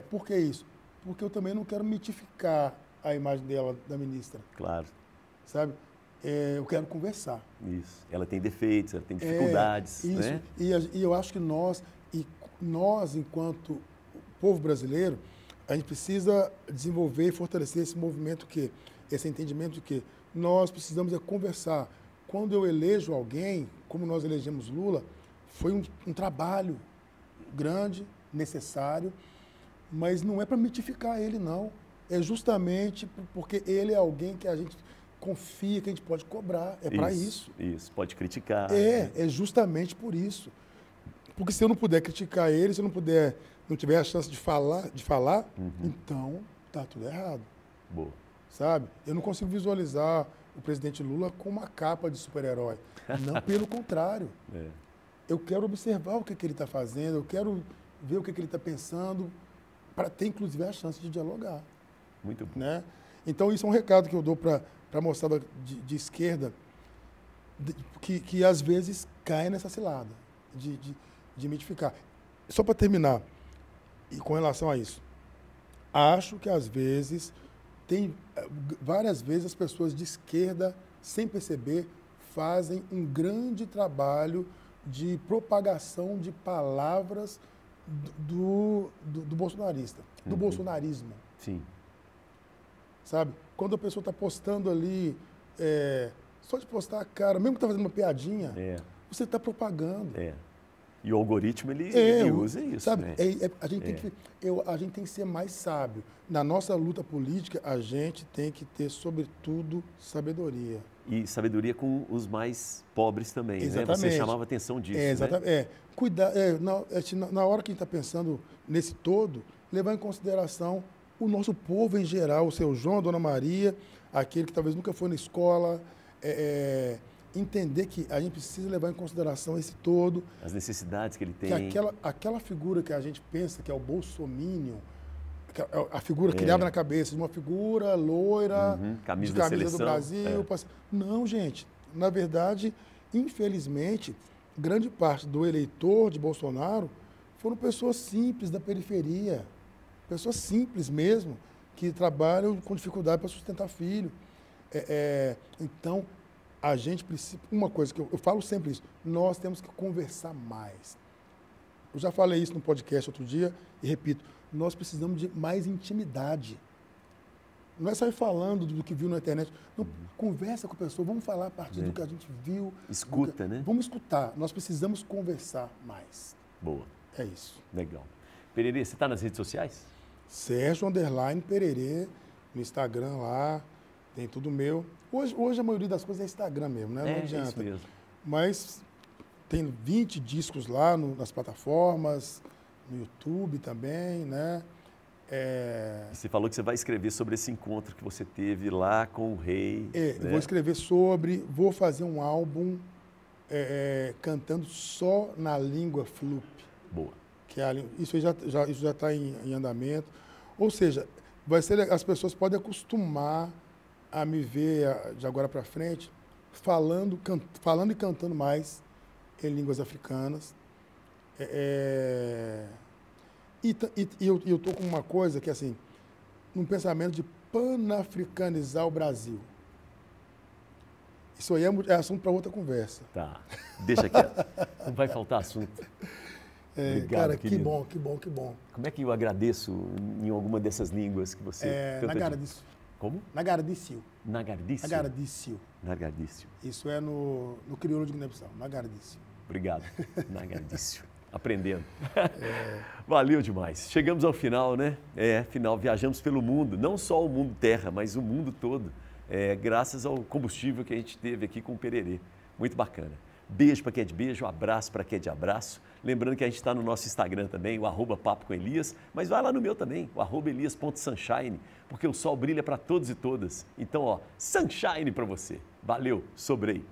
Por que isso? Porque eu também não quero mitificar a imagem dela, da ministra. Claro. Sabe? Eu quero conversar. Isso. Ela tem defeitos, ela tem dificuldades. Isso. Né? E eu acho que nós, enquanto povo brasileiro, a gente precisa desenvolver e fortalecer esse movimento, esse entendimento de que nós precisamos conversar. Quando eu elejo alguém, como nós elegemos Lula, foi um trabalho grande, necessário, mas não é para mitificar ele, não. É justamente porque ele é alguém que a gente confia, que a gente pode cobrar. É para isso. Isso, pode criticar. É justamente por isso. Porque se eu não puder criticar ele, se eu não tiver a chance de falar, então tá tudo errado. Boa. Sabe? Eu não consigo visualizar o presidente Lula com uma capa de super-herói. Não, pelo contrário. Eu quero observar o que ele está fazendo, eu quero ver o que ele está pensando, para ter, inclusive, a chance de dialogar. Muito bom. Né? Então, isso é um recado que eu dou para a moçada de esquerda, que às vezes cai nessa cilada de mitificar. Só para terminar, e com relação a isso, acho que às vezes, várias vezes as pessoas de esquerda, sem perceber, fazem um grande trabalho de propagação de palavras do bolsonarista, do bolsonarismo. Sim. sabe? Quando a pessoa está postando ali, só de postar a cara, mesmo que está fazendo uma piadinha, você está propagando. E o algoritmo, ele usa isso, sabe? né? A gente tem que ser mais sábio. Na nossa luta política, a gente tem que ter, sobretudo, sabedoria. E sabedoria com os mais pobres também, exatamente, né? Você chamava atenção disso, exatamente, né? Cuidar, na hora que a gente está pensando nesse todo, levar em consideração o nosso povo em geral, o seu João, a Dona Maria, aquele que talvez nunca foi na escola, entender que a gente precisa levar em consideração esse todo. As necessidades que ele tem. Que aquela figura que a gente pensa que é o bolsominion, a figura criada na cabeça de uma figura loira, camisa de camisa seleção, do Brasil. Não, gente. Na verdade, infelizmente, grande parte do eleitor de Bolsonaro foram pessoas simples da periferia, pessoas simples mesmo, que trabalham com dificuldade para sustentar filho. Então, a gente precisa... Uma coisa que eu falo sempre isso, nós temos que conversar mais. Eu já falei isso no podcast outro dia e repito, nós precisamos de mais intimidade. Não é sair falando do que viu na internet. Não, conversa com a pessoa, vamos falar a partir do que a gente viu. Escuta, né? Vamos escutar. Nós precisamos conversar mais. Boa. É isso. Legal. Pererê, você está nas redes sociais? Sérgio_Pererê, no Instagram lá, tem tudo meu. Hoje a maioria das coisas é Instagram mesmo, né? Não adianta. É isso mesmo. Mas tem 20 discos lá nas plataformas, no YouTube também, né? Você falou que você vai escrever sobre esse encontro que você teve lá com o rei. Né? Eu vou escrever vou fazer um álbum cantando só na língua Flup. Boa. Que isso já está em andamento. Ou seja, as pessoas podem acostumar a me ver de agora para frente falando e cantando mais em línguas africanas. E eu estou com uma coisa que, assim, um pensamento de panafricanizar o Brasil. Isso aí é assunto para outra conversa. Tá, deixa quieto. Não vai faltar assunto. Obrigado, cara, querido. que bom. Como é que eu agradeço em alguma dessas línguas que você canta? Nagardício. Como? Nagardício. Nagardício? Nagardício. Nagardício. Isso é no crioulo de Guiné-Bissau. Nagardício. Obrigado. Nagardício. Aprendendo. Valeu demais. Chegamos ao final, né? Final, viajamos pelo mundo, não só o mundo terra, mas o mundo todo, graças ao combustível que a gente teve aqui com o Pererê. Muito bacana. Beijo para quem é de beijo, abraço para quem é de abraço. Lembrando que a gente está no nosso Instagram também, o @papo com Elias, mas vai lá no meu também, o @elias.sunshine, porque o sol brilha para todos e todas. Então, sunshine para você. Valeu, sobrei.